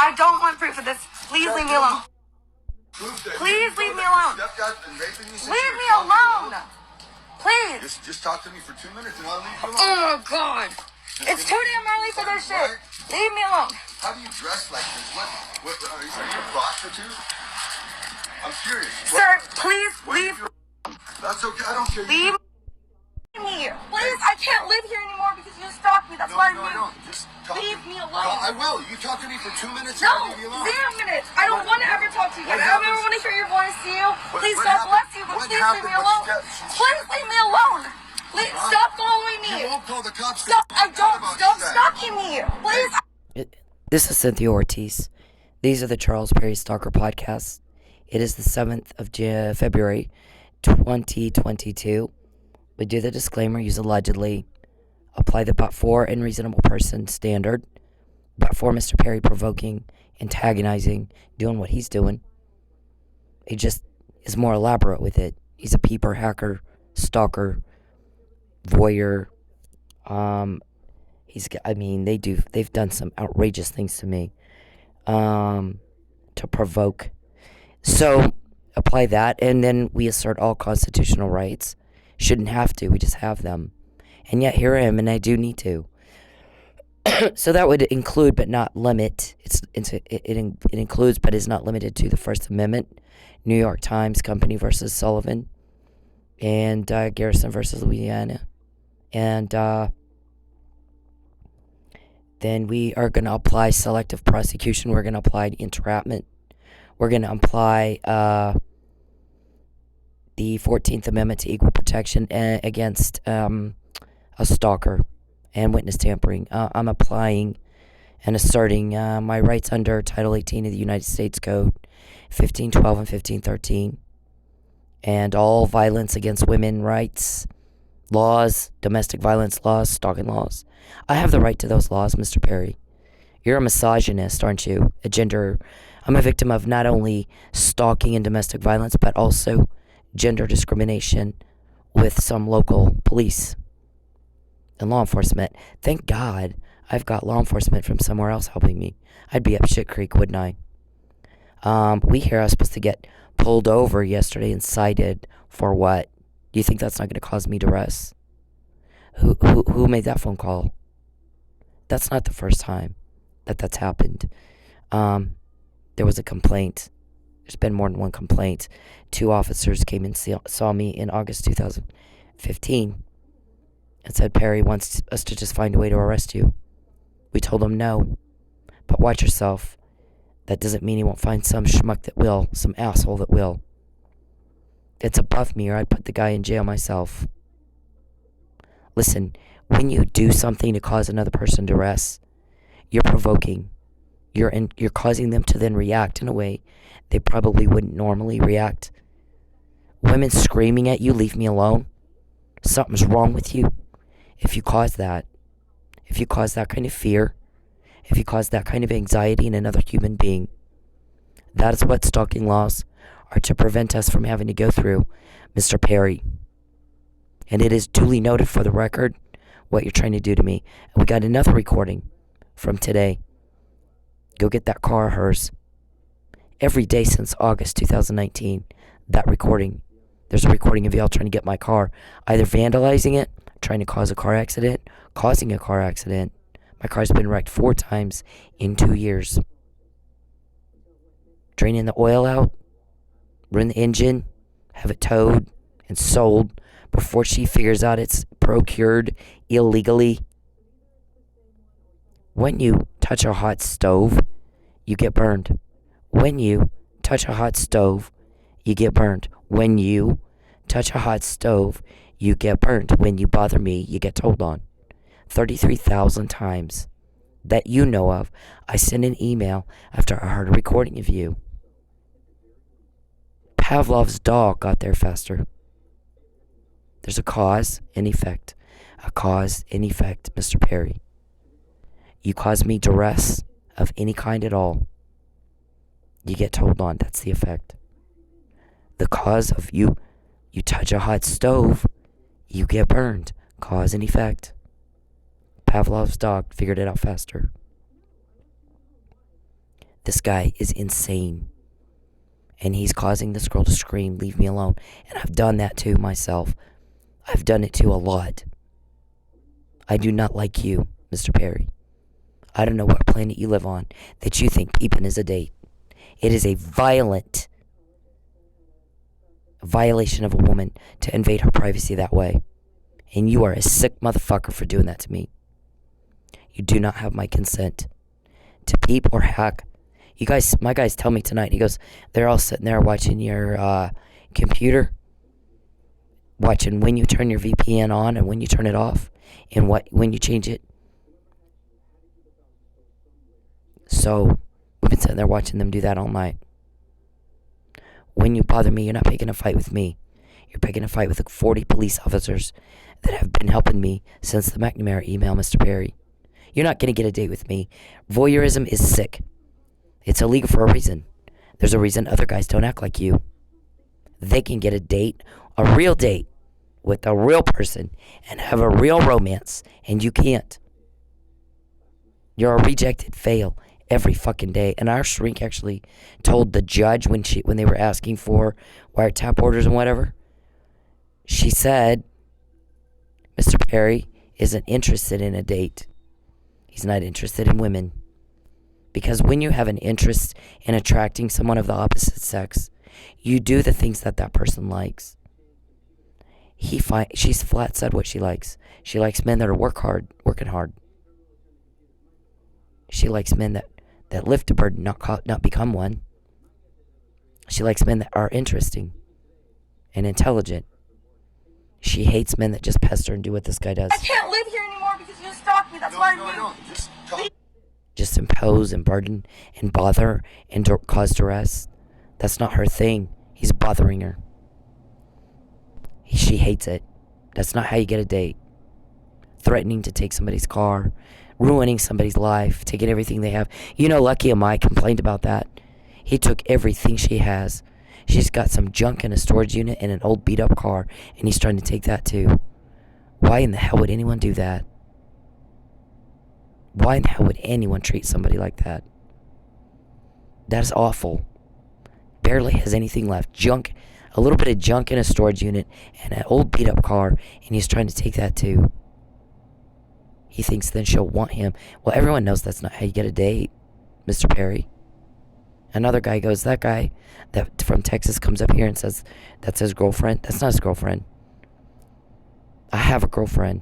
I don't want proof of this. Please leave me alone. Please leave me alone. Leave me alone. Please. Just talk to me for 2 minutes and I'll leave you alone. Oh my God. It's too damn early for this shit. Leave me alone. How do you dress like this? What are you a prostitute? I'm curious. Sir, please leave. That's okay. I don't care. Leave me. Please, I can't live here anymore because you stalked me. That's why I don't. Just talk leave me alone. No, I will. You talk to me for 2 minutes and No, I'll leave you alone. 0 minutes. I don't want to ever talk to you again. I don't ever want to hear your voice to you. Please, God bless you, but please leave me alone. Please leave me alone. Please stop following me. You won't call the cops. Stop. I don't. Stop stalking me. Please. This is Cynthia Ortiz. These are the Charles Perry Stalker podcasts. It is the 7th of February, 2022. We do the disclaimer, use allegedly, apply the but for and reasonable person standard. But for Mr. Perry provoking, antagonizing, doing what he's doing. He just is more elaborate with it. He's a peeper, hacker, stalker, voyeur. They've done some outrageous things to me to provoke. So apply that, and then we assert all constitutional rights. Shouldn't have to, we just have them. And yet here I am, and I do need to. So that would include but not limit. It includes but is not limited to the First Amendment, New York Times Company versus Sullivan, and Garrison versus Louisiana. And then we are going to apply selective prosecution. We're going to apply entrapment. We're going to apply the 14th Amendment to equal protection against a stalker and witness tampering. I'm applying and asserting my rights under Title 18 of the United States Code, 1512 and 1513, and all violence against women rights, laws, domestic violence laws, stalking laws. I have the right to those laws, Mr. Perry. You're a misogynist, aren't you? I'm a victim of not only stalking and domestic violence, but also gender discrimination with some local police and law enforcement. Thank God I've got law enforcement from somewhere else helping me. I'd be up shit creek, wouldn't I? We here are supposed to get pulled over yesterday and cited for what? Do you think that's not going to cause me duress? Who made that phone call? That's not the first time that's happened. There was a complaint. There's been more than one complaint. 2 officers came and saw me in August 2015 and said, Perry wants us to just find a way to arrest you. We told him no. But watch yourself. That doesn't mean he won't find some schmuck that will, some asshole that will. It's above me, or I'd put the guy in jail myself. Listen, when you do something to cause another person duress, you're provoking. You're causing them to then react in a way they probably wouldn't normally react. Women screaming at you, leave me alone. Something's wrong with you. If you cause that kind of fear, if you cause that kind of anxiety in another human being, that is what stalking laws are to prevent us from having to go through, Mr. Perry. And it is duly noted for the record what you're trying to do to me. And we got another recording from today. Go get that car of hers. Every day since August 2019, that recording, there's a recording of y'all trying to get my car, either vandalizing it, trying to cause a car accident, causing a car accident. My car's been wrecked 4 times in 2 years. Draining the oil out, ruin the engine, have it towed and sold before she figures out it's procured illegally. When you touch a hot stove, you get burned. When you touch a hot stove, you get burned. When you touch a hot stove, you get burned. When you bother me, you get told on. 33,000 times that you know of, I sent an email after I heard a recording of you. Pavlov's dog got there faster. There's a cause and effect. A cause and effect, Mr. Perry. You cause me duress of any kind at all, you get told on. That's the effect. The cause of you touch a hot stove, you get burned. Cause and effect. Pavlov's dog figured it out faster. This guy is insane. And he's causing this girl to scream, leave me alone. And I've done that too myself. I've done it too a lot. I do not like you, Mr. Perry. I don't know what planet you live on that you think peeping is a date. It is a violent violation of a woman to invade her privacy that way. And you are a sick motherfucker for doing that to me. You do not have my consent to peep or hack. You guys, my guys tell me tonight, he goes, they're all sitting there watching your computer, watching when you turn your VPN on and when you turn it off, and when you change it. So, we've been sitting there watching them do that all night. When you bother me, you're not picking a fight with me. You're picking a fight with the 40 police officers that have been helping me since the McNamara email, Mr. Perry. You're not going to get a date with me. Voyeurism is sick. It's illegal for a reason. There's a reason other guys don't act like you. They can get a date, a real date, with a real person and have a real romance, and you can't. You're a rejected fail every fucking day. And our shrink actually told the judge when they were asking for wiretap orders and whatever, she said, Mr. Perry isn't interested in a date. He's not interested in women. Because when you have an interest in attracting someone of the opposite sex, you do the things that that person likes. She's flat said what she likes. She likes men that are working hard. She likes men that lift a burden, not become one. She likes men that are interesting and intelligent. She hates men that just pester and do what this guy does. I can't live here anymore because you stalked me. That's why No, I don't. Just talk. Just impose and burden and bother and cause duress. That's not her thing. He's bothering her. She hates it. That's not how you get a date. Threatening to take somebody's car, ruining somebody's life, taking everything they have. You know, Lucky and I complained about that. He took everything she has. She's got some junk in a storage unit and an old beat up car, and he's trying to take that too. Why in the hell would anyone do that? Why in the hell would anyone treat somebody like that? That is awful. Barely has anything left. Junk, a little bit of junk in a storage unit and an old beat up car, and he's trying to take that too. He thinks then she'll want him. Well, everyone knows that's not how you get a date, Mr. Perry. Another guy goes, that guy that from Texas comes up here and says that's his girlfriend. That's not his girlfriend. I have a girlfriend.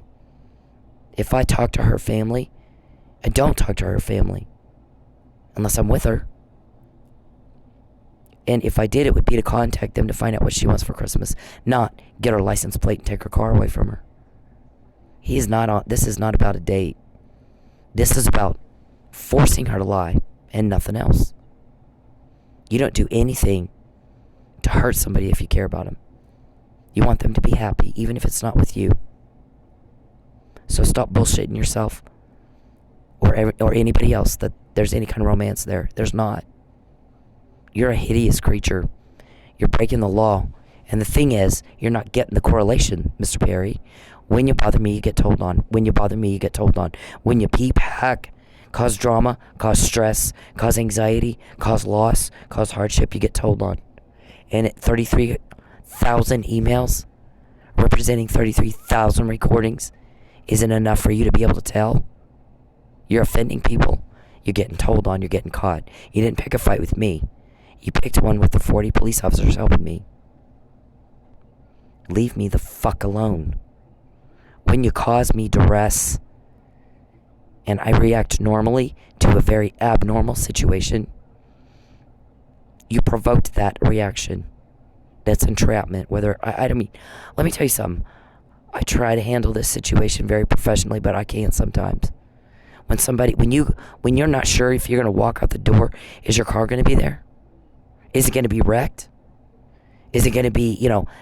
If I talk to her family, I don't talk to her family unless I'm with her. And if I did, it would be to contact them to find out what she wants for Christmas, not get her license plate and take her car away from her. This is not about a date. This is about forcing her to lie and nothing else. You don't do anything to hurt somebody if you care about them. You want them to be happy, even if it's not with you. So stop bullshitting yourself or anybody else that there's any kind of romance there. There's not. You're a hideous creature. You're breaking the law. And the thing is, you're not getting the correlation, Mr. Perry. When you bother me, you get told on. When you bother me, you get told on. When you peep, hack, cause drama, cause stress, cause anxiety, cause loss, cause hardship, you get told on. And at 33,000 emails, representing 33,000 recordings, isn't enough for you to be able to tell? You're offending people. You're getting told on. You're getting caught. You didn't pick a fight with me. You picked one with the 40 police officers helping me. Leave me the fuck alone. When you cause me duress and I react normally to a very abnormal situation, you provoked that reaction. That's entrapment. Let me tell you something. I try to handle this situation very professionally, but I can't sometimes. When you're not sure if you're going to walk out the door, is your car going to be there? Is it going to be wrecked? Is it going to be,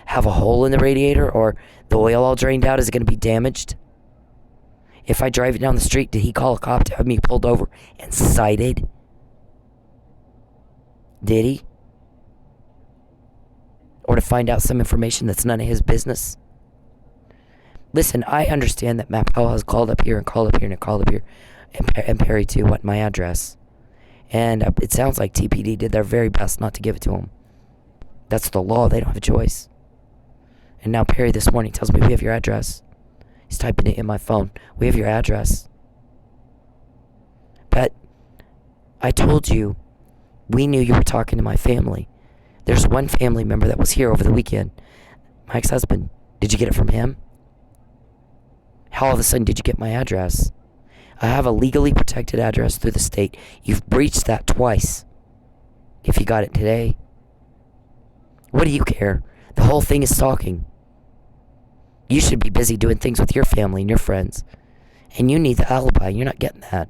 have a hole in the radiator or the oil all drained out? Is it going to be damaged? If I drive it down the street, did he call a cop to have me pulled over and cited? Did he? Or to find out some information that's none of his business? Listen, I understand that Matt Powell has called up here and called up here and called up here, and Perry too, my address. And it sounds like TPD did their very best not to give it to him. That's the law. They don't have a choice. And now Perry this morning tells me, we have your address. He's typing it in my phone. We have your address. But I told you, we knew you were talking to my family. There's one family member that was here over the weekend. My ex-husband. Did you get it from him? How all of a sudden did you get my address? I have a legally protected address through the state. You've breached that twice. If you got it today. What do you care? The whole thing is stalking. You should be busy doing things with your family and your friends. And you need the alibi. You're not getting that.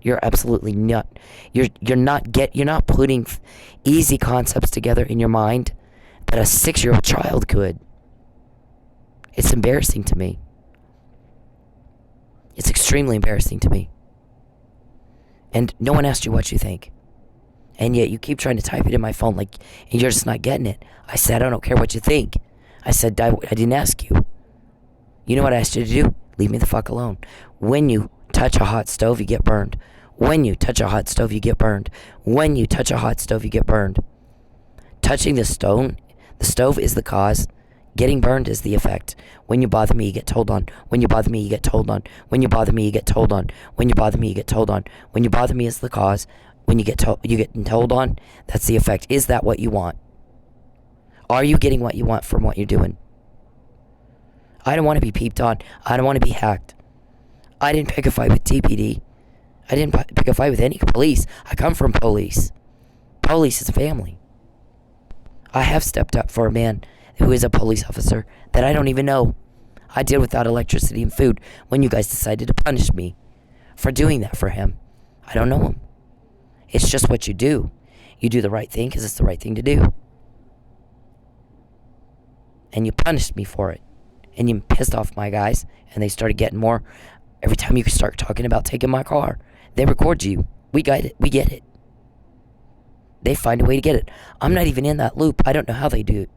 You're absolutely not. You're not putting easy concepts together in your mind that a 6-year-old child could. It's embarrassing to me. It's extremely embarrassing to me. And no one asked you what you think. And yet you keep trying to type it in my phone and you're just not getting it. I said, I don't care what you think. I said, I didn't ask you. You know what I asked you to do? Leave me the fuck alone. When you touch a hot stove, you get burned. When you touch a hot stove, you get burned. When you touch a hot stove, you get burned. Touching the stove is the cause. Getting burned is the effect. When you bother me, you get told on. When you bother me, you get told on. When you bother me, you get told on. When you bother me, you get told on. When you bother me is the cause. When you get told on, that's the effect. Is that what you want? Are you getting what you want from what you're doing? I don't want to be peeped on. I don't want to be hacked. I didn't pick a fight with TPD. I didn't pick a fight with any police. I come from police. Police is family. I have stepped up for a man who is a police officer that I don't even know. I did without electricity and food when you guys decided to punish me for doing that for him. I don't know him. It's just what you do. You do the right thing because it's the right thing to do. And you punished me for it. And you pissed off my guys, and they started getting more. Every time you start talking about taking my car, they record you. We got it. We get it. They find a way to get it. I'm not even in that loop. I don't know how they do it.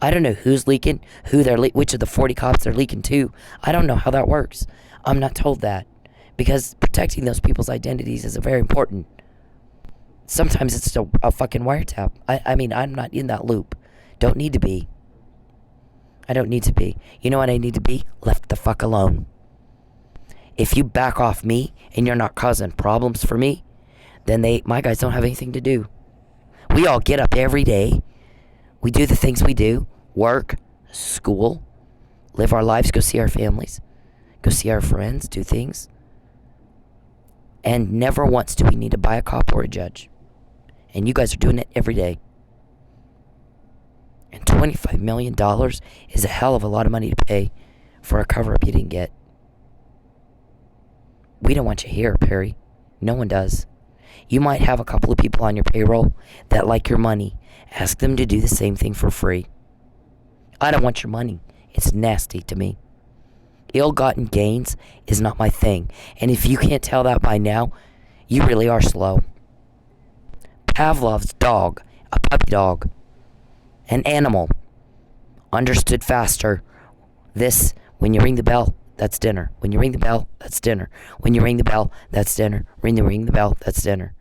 I don't know who's leaking, which of the 40 cops they're leaking to. I don't know how that works. I'm not told that. Because protecting those people's identities is very important. Sometimes it's a fucking wiretap. I mean, I'm not in that loop. Don't need to be. I don't need to be. You know what I need to be? Left the fuck alone. If you back off me and you're not causing problems for me, then my guys don't have anything to do. We all get up every day. We do the things we do. Work, school, live our lives, go see our families, go see our friends, do things. And never once do we need to buy a cop or a judge. And you guys are doing it every day. And $25 million is a hell of a lot of money to pay for a cover-up you didn't get. We don't want you here, Perry. No one does. You might have a couple of people on your payroll that like your money. Ask them to do the same thing for free. I don't want your money. It's nasty to me. Ill-gotten gains is not my thing. And if you can't tell that by now, you really are slow. Pavlov's dog, a puppy dog, an animal, understood faster. This, when you ring the bell, that's dinner. When you ring the bell, that's dinner. When you ring the bell, that's dinner. Ring the bell, that's dinner.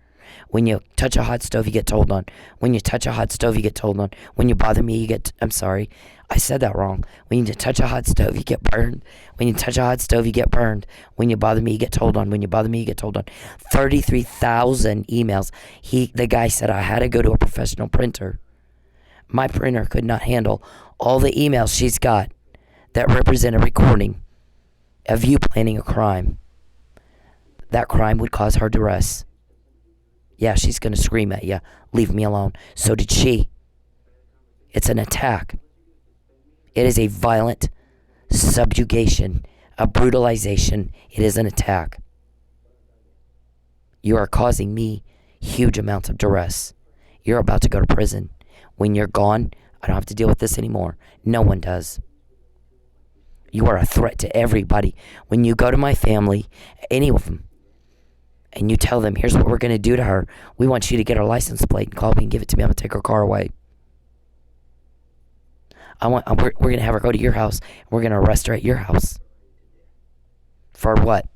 When you touch a hot stove, you get told on. When you touch a hot stove, you get told on. When you bother me, I'm sorry. I said that wrong. When you touch a hot stove, you get burned. When you touch a hot stove, you get burned. When you bother me, you get told on. When you bother me, you get told on. 33,000 emails. The guy said I had to go to a professional printer. My printer could not handle all the emails she's got that represent a recording of you planning a crime. That crime would cause her duress. Yeah, she's going to scream at you. Leave me alone. So did she. It's an attack. It is a violent subjugation, a brutalization. It is an attack. You are causing me huge amounts of duress. You're about to go to prison. When you're gone, I don't have to deal with this anymore. No one does. You are a threat to everybody. When you go to my family, any of them, and you tell them, here's what we're going to do to her. We want you to get her license plate and call me and give it to me. I'm going to take her car away. We're going to have her go to your house. We're going to arrest her at your house. For what?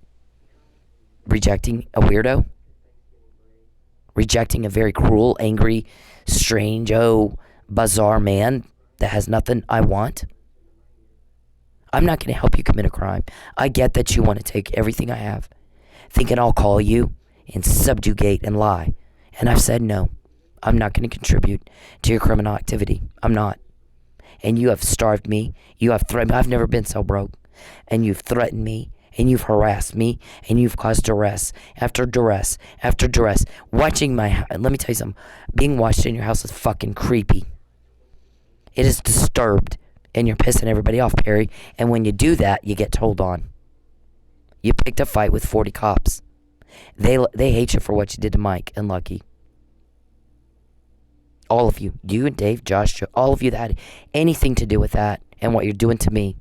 Rejecting a weirdo? rejecting a very cruel, angry, strange, bizarre man that has nothing I want. I'm not going to help you commit a crime. I get that you want to take everything I have, thinking I'll call you and subjugate and lie. And I've said no. I'm not going to contribute to your criminal activity. I'm not. And you have starved me. You have threatened me. I've never been so broke. And you've threatened me. And you've harassed me. And you've caused duress after duress after duress. Watching my... Let me tell you something. Being watched in your house is fucking creepy. It is disturbed. And you're pissing everybody off, Perry. And when you do that, you get told on. You picked a fight with 40 cops. They hate you for what you did to Mike and Lucky. All of you. You and Dave, Josh, all of you that had anything to do with that and what you're doing to me.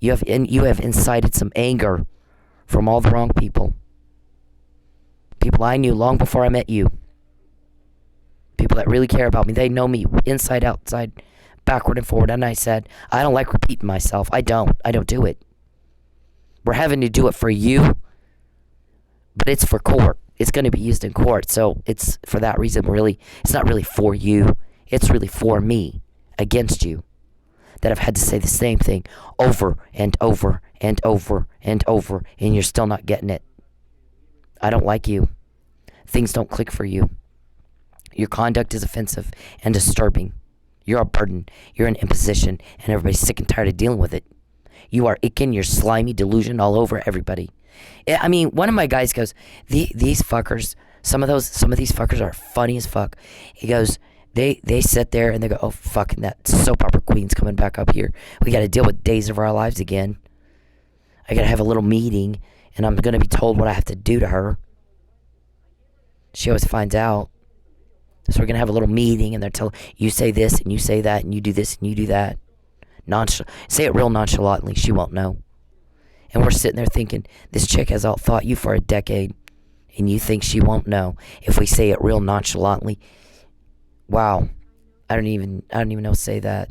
You have incited some anger from all the wrong people. People I knew long before I met you. People that really care about me. They know me inside, outside, backward and forward. And I said, I don't like repeating myself. I don't do it. We're having to do it for you, but it's for court. It's going to be used in court. So it's for that reason, really, it's not really for you. It's really for me against you. That I've had to say the same thing over and over and over and over, and you're still not getting it. I don't like you. Things don't click for you. Your conduct is offensive and disturbing. You're a burden. You're an imposition, and everybody's sick and tired of dealing with it. You are icking your slimy delusion all over everybody. I mean, one of my guys goes, these fuckers, some of these fuckers are funny as fuck. He goes, they sit there and they go, oh, fucking that soap opera queen's coming back up here. We got to deal with days of our lives again. I got to have a little meeting, and I'm going to be told what I have to do to her. She always finds out. So we're going to have a little meeting, and they're telling, you say this, and you say that, and you do this, and you do that. Say it real nonchalantly. She won't know. And we're sitting there thinking, this chick has outthought you for a decade, and you think she won't know if we say it real nonchalantly. Wow. I don't even know to say that.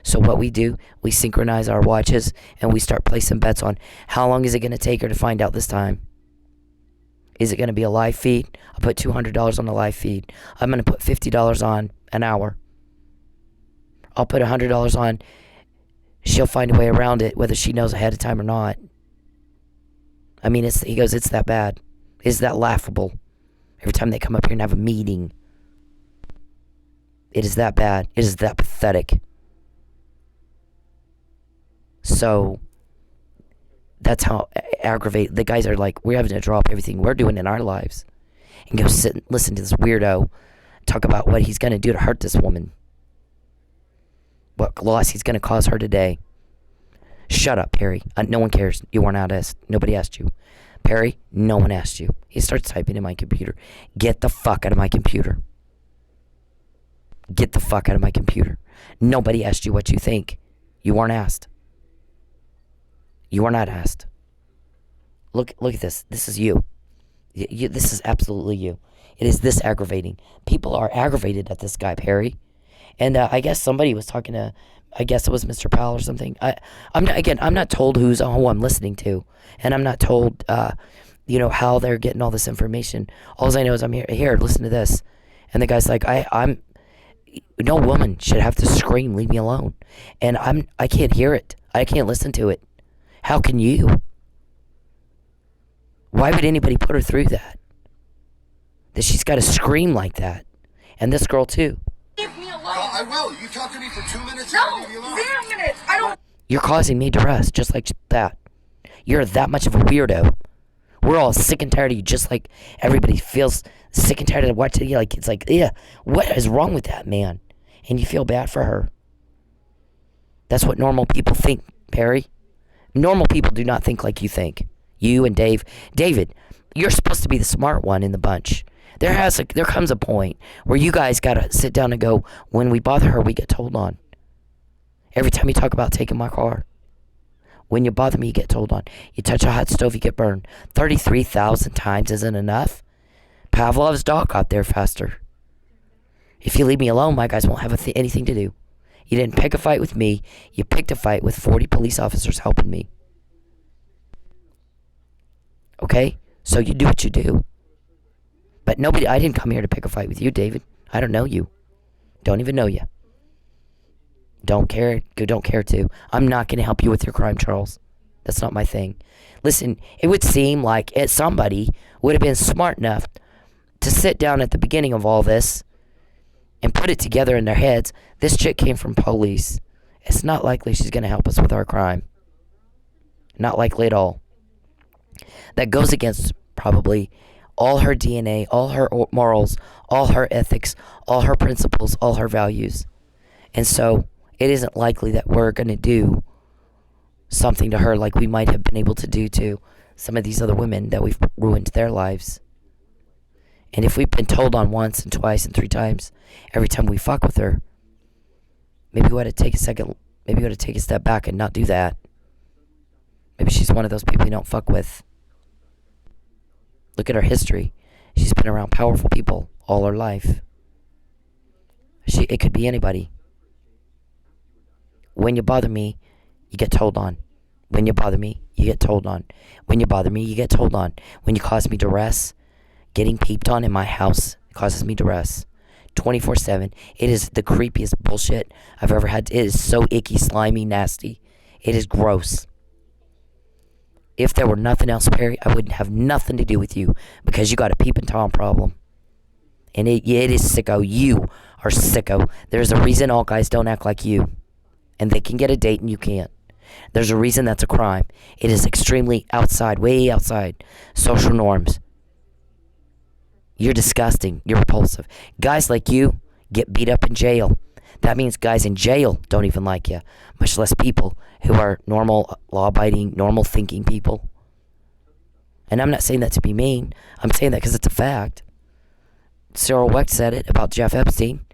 So what we do, we synchronize our watches, and we start placing bets on how long is it going to take her to find out this time. Is it going to be a live feed? I'll put $200 on the live feed. I'm going to put $50 on an hour. I'll put $100 on. She'll find a way around it, whether she knows ahead of time or not. I mean, he goes, it's that bad. It's that laughable. Every time they come up here and have a meeting. It is that bad. It is that pathetic. So, that's how aggravated the guys are. Like, we're having to drop everything we're doing in our lives and go sit and listen to this weirdo talk about what he's going to do to hurt this woman. What loss he's going to cause her today. Shut up, Perry. No one cares. You weren't asked. Nobody asked you. Perry, no one asked you. He starts typing in my computer. Get the fuck out of my computer. Get the fuck out of my computer. Nobody asked you what you think. You weren't asked. You were not asked. Look at this. This is you. This is absolutely you. It is this aggravating. People are aggravated at this guy, Perry. And I guess somebody was talking to, I guess it was Mr. Powell or something. I'm not told who I'm listening to. And I'm not told, how they're getting all this information. All I know is I'm here, listen to this. And the guy's like, no woman should have to scream, leave me alone. And I can't hear it. I can't listen to it. How can you? Why would anybody put her through that? That she's got to scream like that. And this girl too. Leave me alone. I will. You talk to me for 2 minutes. No, and leave me alone. 0 minutes. I don't. You're causing me duress, just like that. You're that much of a weirdo. We're all sick and tired of you, just like everybody feels sick and tired of watching you. Like, it's like, yeah, what is wrong with that man? And you feel bad for her. That's what normal people think, Perry. Normal people do not think like you think. You and Dave. David, you're supposed to be the smart one in the bunch. There comes a point where you guys gotta sit down and go, when we bother her, we get told on. Every time you talk about taking my car. When you bother me, you get told on. You touch a hot stove, you get burned. 33,000 times isn't enough. Pavlov's dog got there faster. If you leave me alone, my guys won't have anything to do. You didn't pick a fight with me. You picked a fight with 40 police officers helping me. Okay? So you do what you do. But nobody, I didn't come here to pick a fight with you, David. I don't know you. Don't even know you. Don't care to. I'm not going to help you with your crime, Charles. That's not my thing. Listen, it would seem like somebody would have been smart enough to sit down at the beginning of all this and put it together in their heads. This chick came from police. It's not likely she's going to help us with our crime. Not likely at all. That goes against probably all her DNA, all her morals, all her ethics, all her principles, all her values. And so it isn't likely that we're going to do something to her like we might have been able to do to some of these other women that we've ruined their lives. And if we've been told on once and twice and 3 times, every time we fuck with her, maybe we ought to take a second, maybe we ought to take a step back and not do that. Maybe she's one of those people you don't fuck with. Look at her history. She's been around powerful people all her life. It could be anybody. When you bother me, you get told on. When you bother me, you get told on. When you bother me, you get told on. When you cause me duress, getting peeped on in my house causes me duress. 24/7. It is the creepiest bullshit I've ever had. It is so icky, slimy, nasty. It is gross. If there were nothing else, Perry, I wouldn't have nothing to do with you because you got a peeping Tom problem. And it is sicko. You are sicko. There's a reason all guys don't act like you. And they can get a date and you can't. There's a reason that's a crime. It is extremely outside, way outside social norms. You're disgusting. You're repulsive. Guys like you get beat up in jail. That means guys in jail don't even like you, much less people who are normal, law-abiding, normal-thinking people. And I'm not saying that to be mean. I'm saying that because it's a fact. Cyril Wecht said it about Jeff Epstein.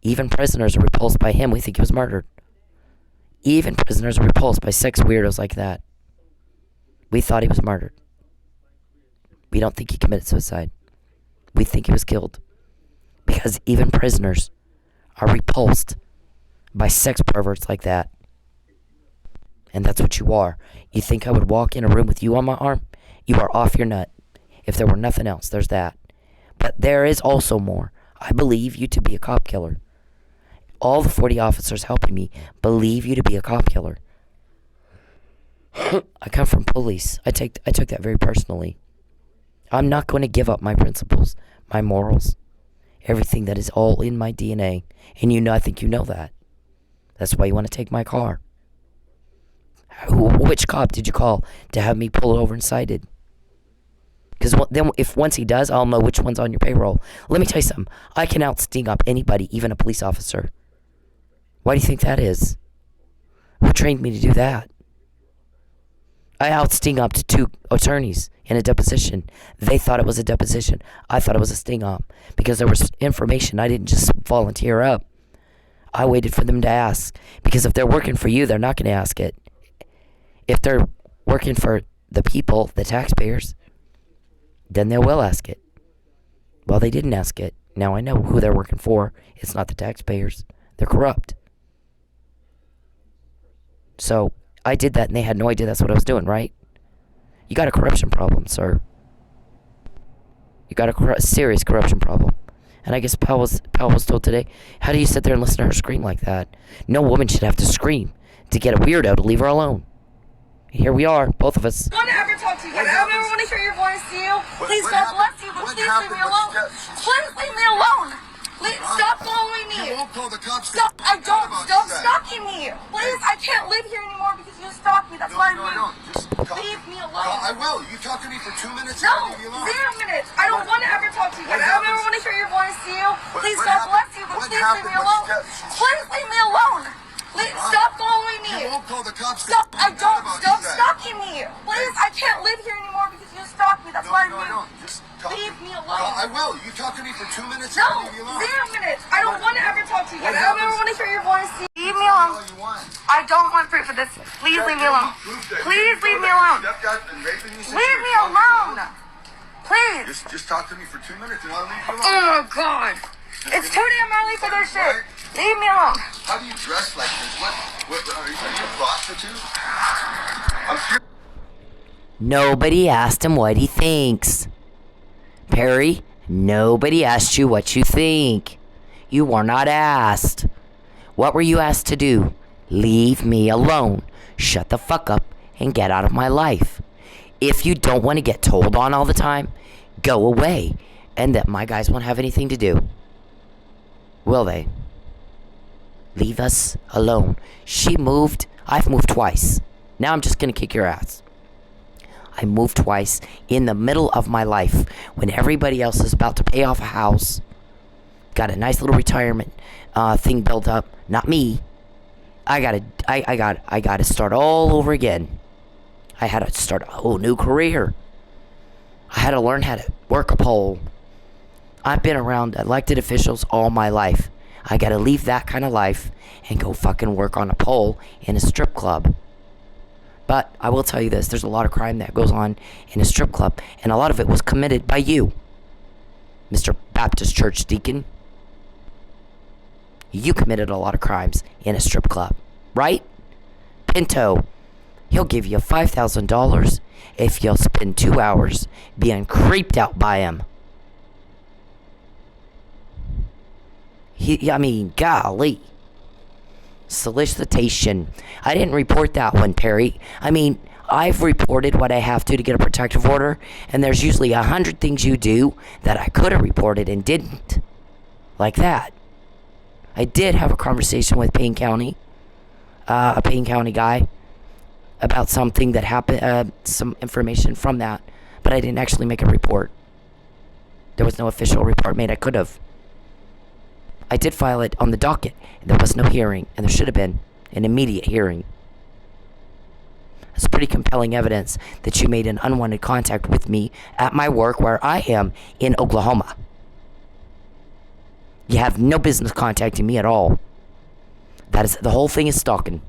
Even prisoners are repulsed by him. We think he was murdered. Even prisoners are repulsed by sex weirdos like that. We thought he was murdered. We don't think he committed suicide. We think he was killed. Because even prisoners are repulsed by sex perverts like that. And that's what you are. You think I would walk in a room with you on my arm? You are off your nut. If there were nothing else, there's that. But there is also more. I believe you to be a cop killer. All the 40 officers helping me believe you to be a cop killer. I come from police. I took that very personally. I'm not going to give up my principles, my morals, everything that is all in my DNA. And I think you know that. That's why you want to take my car. Which cop did you call to have me pull it over and cited? Because then if once he does, I'll know which one's on your payroll. Let me tell you something. I can out-sting up anybody, even a police officer. Why do you think that is? Who trained me to do that? I out-sting up to 2 attorneys in a deposition. They thought it was a deposition. I thought it was a sting-up. Because there was information. I didn't just volunteer up. I waited for them to ask. Because if they're working for you, they're not going to ask it. If they're working for the people, the taxpayers, then they will ask it. Well, they didn't ask it. Now I know who they're working for. It's not the taxpayers. They're corrupt. So I did that and they had no idea that's what I was doing, right? You got a corruption problem, sir. You got a serious corruption problem. And I guess Pal was told today, how do you sit there and listen to her scream like that? No woman should have to scream to get a weirdo to leave her alone. Here we are, both of us. I don't want to ever talk to you again. I don't ever want to hear your voice, you. Please, God bless you, but please leave me alone. Please leave me alone. Please stop following me. You won't call the cops. Stop. I don't. Stop stalking me. Please, I can't live here anymore because you stalk me. That's why I moved. Just leave me alone. I will. You talk to me for 2 minutes. No, I'll leave you alone. 0 minutes. I don't want to ever talk to you again. I don't ever want to hear your voice, you. Please, God bless you, but please leave me alone. Please leave me alone. Please stop following me. You won't call the cops. Stop. I don't. Stop stalking me. Please, I can't live here anymore because you stalk me. That's why I moved. Just leave me alone. I will. You talk to me for 2 minutes. No, I'll leave you alone. 0 minutes. I don't want to ever talk to you again. I don't ever want to hear your voice. Leave me alone. I don't want proof of this. Please leave me alone. Please leave me alone. Leave me alone. Please. Just talk to me for 2 minutes and I'll leave you alone. Oh my God. It's too damn early for this shit. Leave me alone. How do you dress like this? What are you a prostitute? I'm curious. Nobody asked him what he thinks. Perry, nobody asked you what you think. You were not asked. What were you asked to do? Leave me alone. Shut the fuck up and get out of my life. If you don't want to get told on all the time, go away. And that my guys won't have anything to do. Will they? Leave us alone. She moved. I've moved twice. Now I'm just going to kick your ass. I moved twice in the middle of my life when everybody else is about to pay off a house. Got a nice little retirement thing built up. Not me. I gotta start all over again. I had to start a whole new career. I had to learn how to work a pole. I've been around elected officials all my life. I gotta leave that kind of life and go fucking work on a pole in a strip club. But I will tell you this, there's a lot of crime that goes on in a strip club, and a lot of it was committed by you, Mr. Baptist Church Deacon. You committed a lot of crimes in a strip club, right? Pinto, he'll give you $5,000 if you'll spend 2 hours being creeped out by him. Golly. Solicitation. I didn't report that one, Perry. I've reported what I have to get a protective order, and there's usually 100 things you do that I could have reported and didn't. Like that. I did have a conversation with Payne County, a Payne County guy, about something that happened, some information from that, but I didn't actually make a report. There was no official report made. I could have. I did file it on the docket, and there was no hearing, and there should have been an immediate hearing. It's pretty compelling evidence that you made an unwanted contact with me at my work where I am in Oklahoma. You have no business contacting me at all. The whole thing is stalking.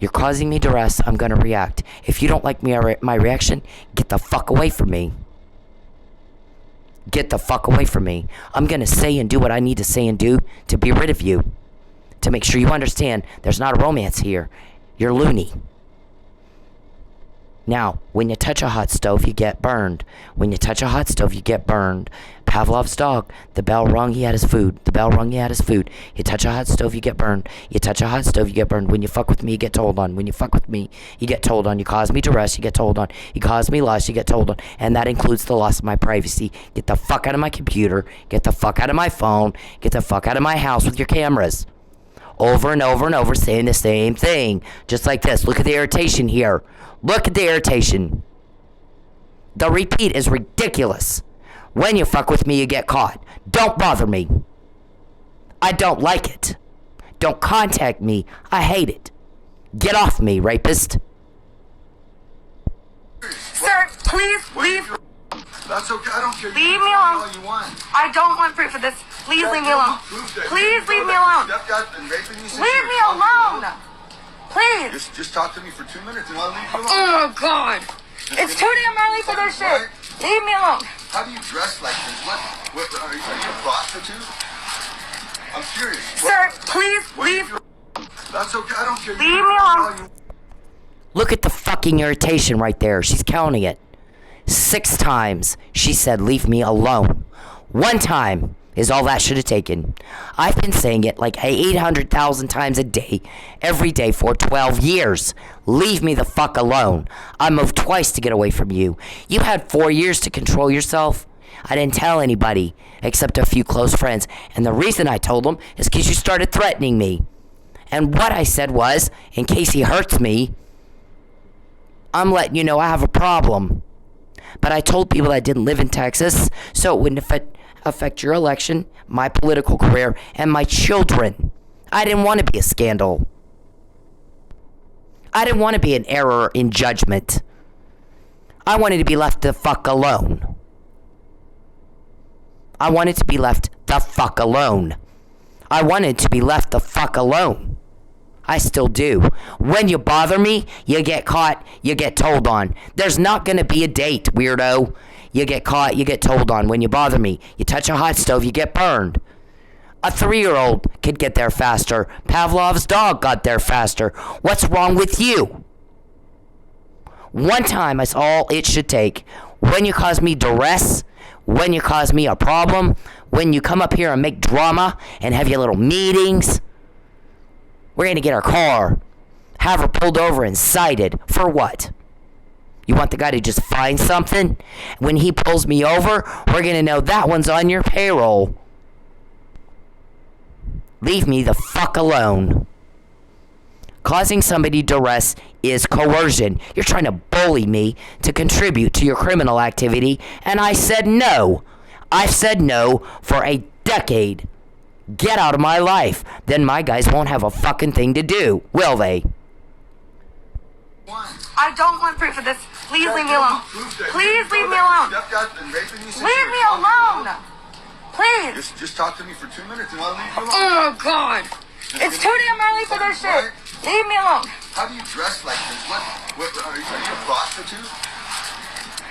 You're causing me duress. I'm going to react. If you don't like my reaction, get the fuck away from me. Get the fuck away from me. I'm going to say and do what I need to say and do to be rid of you. To make sure you understand there's not a romance here. You're loony. Now, when you touch a hot stove, you get burned. When you touch a hot stove, you get burned. Pavlov's dog, the bell rung, he had his food. The bell rung, he had his food. You touch a hot stove, you get burned. You touch a hot stove, you get burned. When you fuck with me, you get told on. When you fuck with me, you get told on. You cause me duress, you get told on. You cause me loss, you get told on. And that includes the loss of my privacy. Get the fuck out of my computer. Get the fuck out of my phone. Get the fuck out of my house with your cameras. Over and over and over, saying the same thing. Just like this. Look at the irritation here. Look at the irritation. The repeat is ridiculous. When you fuck with me, you get caught. Don't bother me. I don't like it. Don't contact me. I hate it. Get off me, rapist. Sir, please leave. That's okay. I don't care. Leave me alone. All you want. I don't want proof of this. Please leave me alone. Please leave me alone. Leave me alone. Please. Just talk to me for 2 minutes and I'll leave you alone. Oh my god. It's too damn early for this shit. Leave me alone. How do you dress like this? What are you a prostitute? I'm curious. Sir, please leave. That's okay. I don't care. Leave me alone. Look at the fucking irritation right there. She's counting it. 6 times she said, leave me alone. 1 time is all that should have taken. I've been saying it like 800,000 times a day, every day for 12 years. Leave me the fuck alone. I moved twice to get away from you. You had 4 years to control yourself. I didn't tell anybody except a few close friends. And the reason I told them is because you started threatening me. And what I said was, in case he hurts me, I'm letting you know I have a problem. But I told people I didn't live in Texas, so it wouldn't affect your election, my political career, and my children. I didn't want to be a scandal. I didn't want to be an error in judgment. I wanted to be left the fuck alone. I wanted to be left the fuck alone. I wanted to be left the fuck alone. I still do. When you bother me, you get caught, you get told on. There's not going to be a date, weirdo. You get caught, you get told on. When you bother me, you touch a hot stove, you get burned. A 3-year-old could get there faster. Pavlov's dog got there faster. What's wrong with you? 1 time is all it should take. when you cause me duress, when you cause me a problem, when you come up here and make drama and have your little meetings. We're going to get our car, have her pulled over and cited. For what? You want the guy to just find something? When he pulls me over, we're going to know that one's on your payroll. Leave me the fuck alone. Causing somebody duress is coercion. You're trying to bully me to contribute to your criminal activity, and I said no. I've said no for a decade. Get out of my life. Then my guys won't have a fucking thing to do, will they? I don't want proof of this. Please leave me alone. Please leave me alone. Leave me alone. Please. Just talk to me for 2 minutes and I'll leave you alone. Oh, God. It's too damn early for this shit. Leave me alone. How do you dress like this? What are you a prostitute?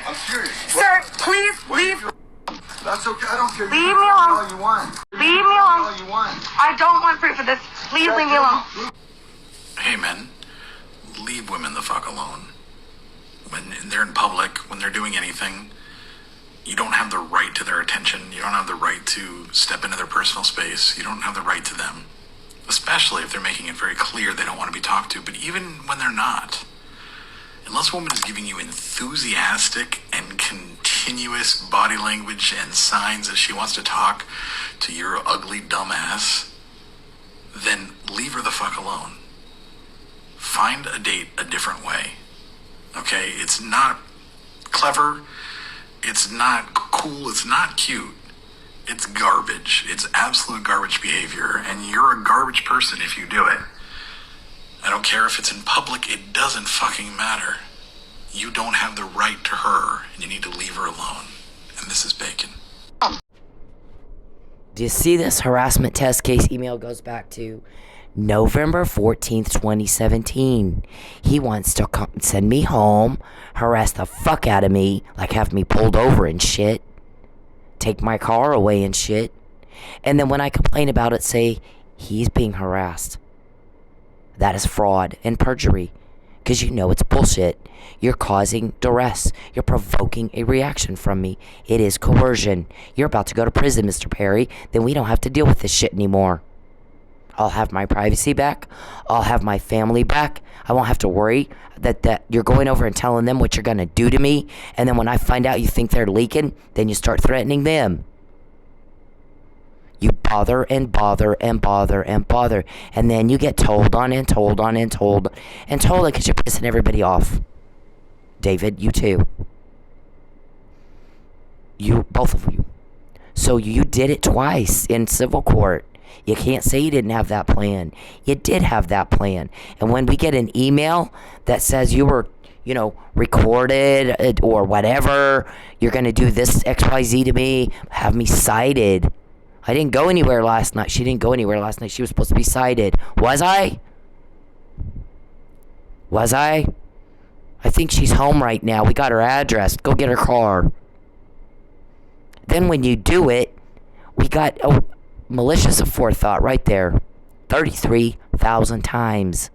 I'm curious. Sir, please leave. That's okay. I don't care. Leave me alone. All you want. Leave me alone. All you want. I don't want proof of this. Please leave me alone. Hey, men. Leave women the fuck alone. When they're in public, when they're doing anything, you don't have the right to their attention. You don't have the right to step into their personal space. You don't have the right to them. Especially if they're making it very clear they don't want to be talked to. But even when they're not, unless a woman is giving you enthusiastic and continuous body language and signs that she wants to talk to your ugly dumbass, then leave her the fuck alone. Find a date a different way. Okay? It's not clever. It's not cool. It's not cute. It's garbage. It's absolute garbage behavior. And you're a garbage person if you do it. I don't care if it's in public. It doesn't fucking matter. You don't have the right to her. And you need to leave her alone. And this is Bacon. Do you see this harassment test case email goes back to November 14th, 2017. He wants to send me home, harass the fuck out of me, like have me pulled over and shit, take my car away and shit, and then when I complain about it, say he's being harassed. That is fraud and perjury, because you know it's bullshit. You're causing duress. You're provoking a reaction from me. It is coercion. You're about to go to prison, Mr. Perry. Then we don't have to deal with this shit anymore. I'll have my privacy back. I'll have my family back. I won't have to worry that you're going over and telling them what you're going to do to me. And then when I find out you think they're leaking, then you start threatening them. You bother and bother and bother and bother. And then you get told on and told on and told and told because you're pissing everybody off. David, you too. You, both of you. So you did it twice in civil court. You can't say you didn't have that plan. You did have that plan. And when we get an email that says you were, recorded or whatever, you're going to do this XYZ to me, have me cited. I didn't go anywhere last night. She didn't go anywhere last night. She was supposed to be cited. Was I? Was I? I think she's home right now. We got her address. Go get her car. Then when you do it, we got malicious aforethought right there. 33,000 times.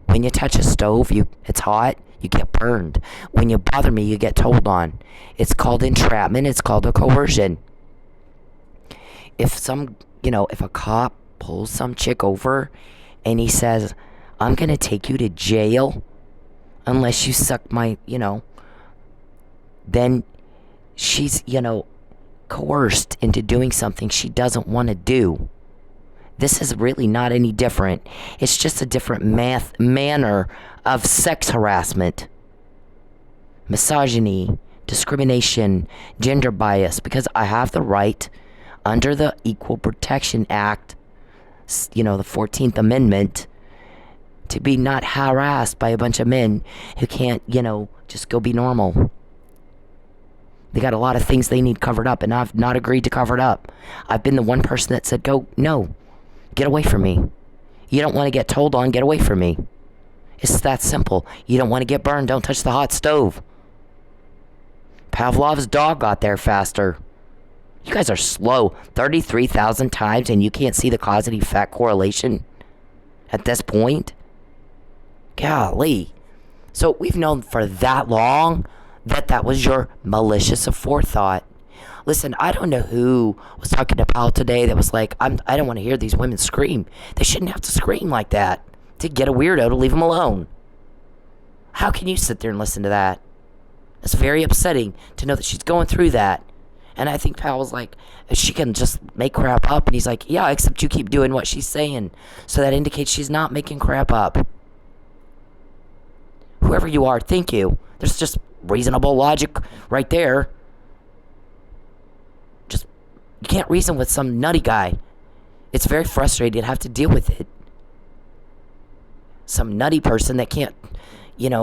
When you touch a stove, it's hot, you get burned. When you bother me, you get told on. It's called entrapment. It's called a coercion. If if a cop pulls some chick over and he says, I'm going to take you to jail unless you suck my, then she's, coerced into doing something she doesn't want to do. This is really not any different. It's just a different manner of sex harassment. Misogyny, discrimination, gender bias, because I have the right under the Equal Protection Act, the 14th Amendment, to be not harassed by a bunch of men who can't, just go be normal. They got a lot of things they need covered up, and I've not agreed to cover it up. I've been the one person that said, no, get away from me. You don't want to get told on, get away from me. It's that simple. You don't want to get burned, don't touch the hot stove. Pavlov's dog got there faster. You guys are slow. 33,000 times, and you can't see the cause and effect correlation at this point? Golly. So we've known for that long that was your malicious aforethought. Listen, I don't know who was talking to Powell today that was like, I don't want to hear these women scream. They shouldn't have to scream like that to get a weirdo to leave them alone. How can you sit there and listen to that? It's very upsetting to know that she's going through that. And I think Powell's like, she can just make crap up. And he's like, yeah, except you keep doing what she's saying. So that indicates she's not making crap up. Whoever you are, thank you. There's just reasonable logic right there. Just, you can't reason with some nutty guy. It's very frustrating to have to deal with it. Some nutty person that can't,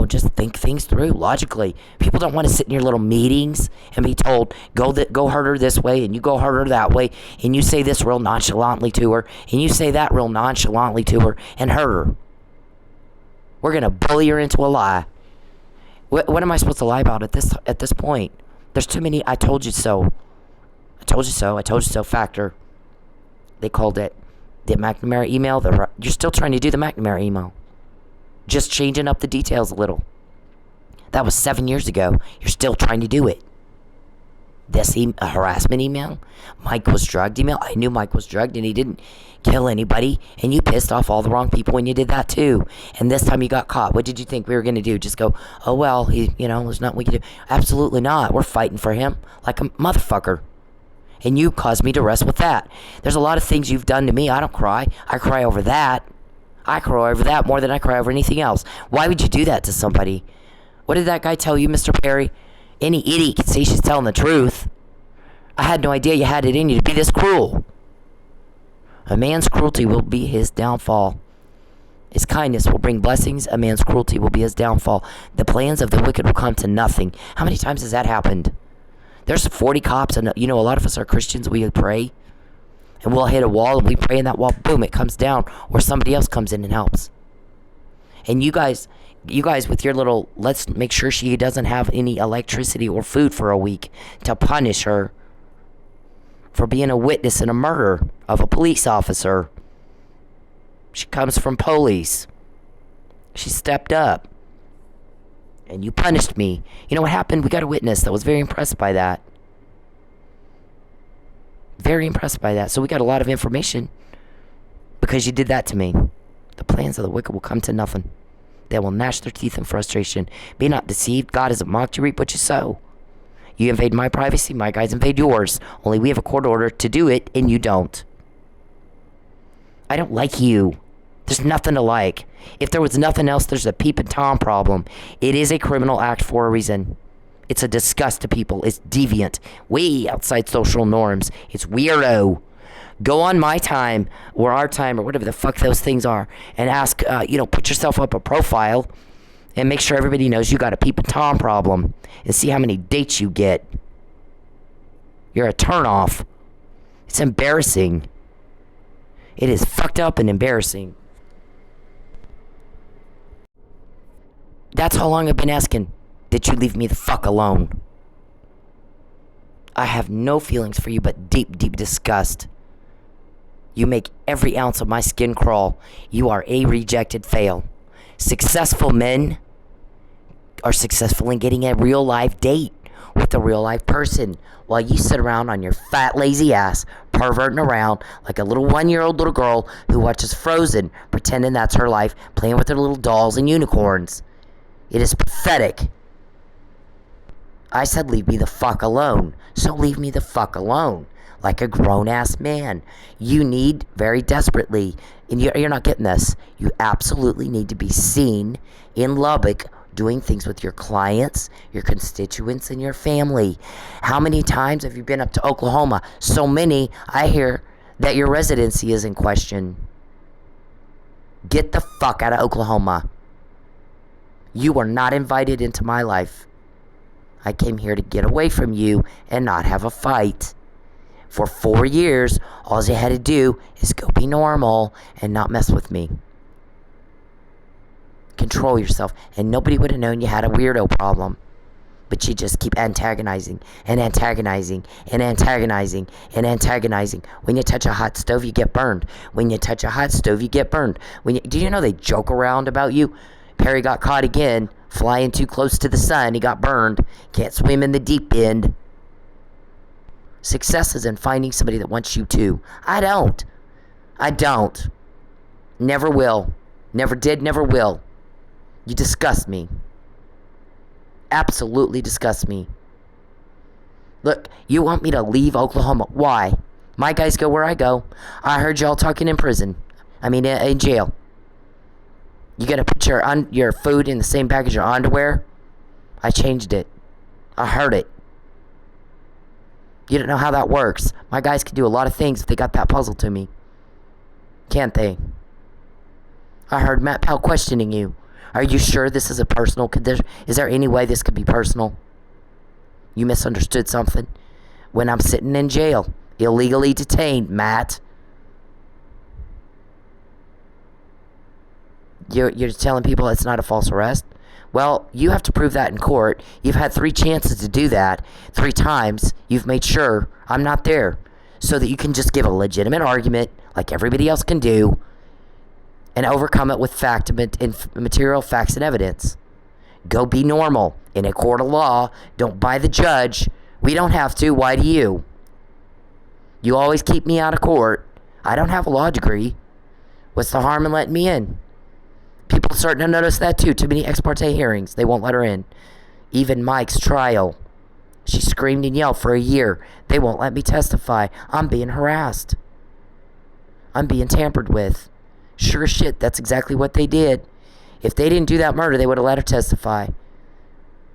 just think things through logically. People don't want to sit in your little meetings and be told, go hurt her this way, and you go hurt her that way, and you say this real nonchalantly to her, and you say that real nonchalantly to her, and hurt her. We're going to bully her into a lie. What am I supposed to lie about at this point? There's too many I told you so. I told you so factor. They called it the McNamara email. You're still trying to do the McNamara email. Just changing up the details a little. That was 7 years ago. You're still trying to do it. This a harassment email. Mike was drugged email. I knew Mike was drugged and he didn't kill anybody. And you pissed off all the wrong people when you did that too. And this time you got caught. What did you think we were going to do? Just go, oh well, there's nothing we can do. Absolutely not. We're fighting for him like a motherfucker. And you caused me to rest with that. There's a lot of things you've done to me. I don't cry. I cry over that. I cry over that more than I cry over anything else. Why would you do that to somebody? What did that guy tell you, Mr. Perry? Any idiot can say she's telling the truth. I had no idea you had it in you to be this cruel. A man's cruelty will be his downfall. His kindness will bring blessings. A man's cruelty will be his downfall. The plans of the wicked will come to nothing. How many times has that happened? There's 40 cops, and a lot of us are Christians. We pray. And we'll hit a wall, and we pray in that wall, boom, it comes down, or somebody else comes in and helps. And you guys with your little, let's make sure she doesn't have any electricity or food for a week to punish her for being a witness in a murder of a police officer. She comes from police. She stepped up. And you punished me. You know what happened? We got a witness that was very impressed by that. Very impressed by that. So we got a lot of information because you did that to me. The plans of the wicked will come to nothing. They will gnash their teeth in frustration. Be not deceived. God isn't mocked. You reap what you sow. You invade my privacy. My guys invade yours. Only we have a court order to do it, and you don't. I don't like you. There's nothing to like. If there was nothing else, there's a Peep and Tom problem. It is a criminal act for a reason. It's a disgust to people. It's deviant. Way outside social norms. It's weirdo. Go on my time or our time or whatever the fuck those things are and ask, put yourself up a profile and make sure everybody knows you got a Peep and Tom problem and see how many dates you get. You're a turnoff. It's embarrassing. It is fucked up and embarrassing. That's how long I've been asking. Did you leave me the fuck alone? I have no feelings for you but deep, deep disgust. You make every ounce of my skin crawl. You are a rejected fail. Successful men are successful in getting a real life date with a real life person while you sit around on your fat lazy ass perverting around like a little 1-year-old little girl who watches Frozen pretending that's her life, playing with her little dolls and unicorns. It is pathetic. I said leave me the fuck alone. So leave me the fuck alone. Like a grown-ass man. You need very desperately, and you're not getting this, you absolutely need to be seen in Lubbock doing things with your clients, your constituents, and your family. How many times have you been up to Oklahoma? So many, I hear that your residency is in question. Get the fuck out of Oklahoma. You are not invited into my life. I came here to get away from you and not have a fight. For 4 years, all you had to do is go be normal and not mess with me. Control yourself. And nobody would have known you had a weirdo problem. But you just keep antagonizing and antagonizing and antagonizing and antagonizing. When you touch a hot stove, you get burned. When you touch a hot stove, you get burned. Do you know they joke around about you? Perry got caught again, flying too close to the sun. He got burned. Can't swim in the deep end. Success is in finding somebody that wants you too. I don't. Never will. Never did, never will. You disgust me. Absolutely disgust me. Look, you want me to leave Oklahoma. Why? My guys go where I go. I heard y'all talking in prison. In jail. You gonna put your food in the same bag as your underwear? I changed it. I heard it. You don't know how that works. My guys can do a lot of things if they got that puzzle to me. Can't they? I heard Matt Powell questioning you. Are you sure this is a personal condition? Is there any way this could be personal? You misunderstood something. When I'm sitting in jail, illegally detained, Matt. You're telling people it's not a false arrest? Well, you have to prove that in court. You've had 3 chances to do that. 3 times you've made sure I'm not there. So that you can just give a legitimate argument like everybody else can do and overcome it with material facts and evidence. Go be normal. In a court of law, don't buy the judge. We don't have to. Why do you? You always keep me out of court. I don't have a law degree. What's the harm in letting me in? People starting to notice that too. Too many ex parte hearings. They won't let her in. Even Mike's trial. She screamed and yelled for a year. They won't let me testify. I'm being harassed. I'm being tampered with. Sure as shit, that's exactly what they did. If they didn't do that murder, they would have let her testify.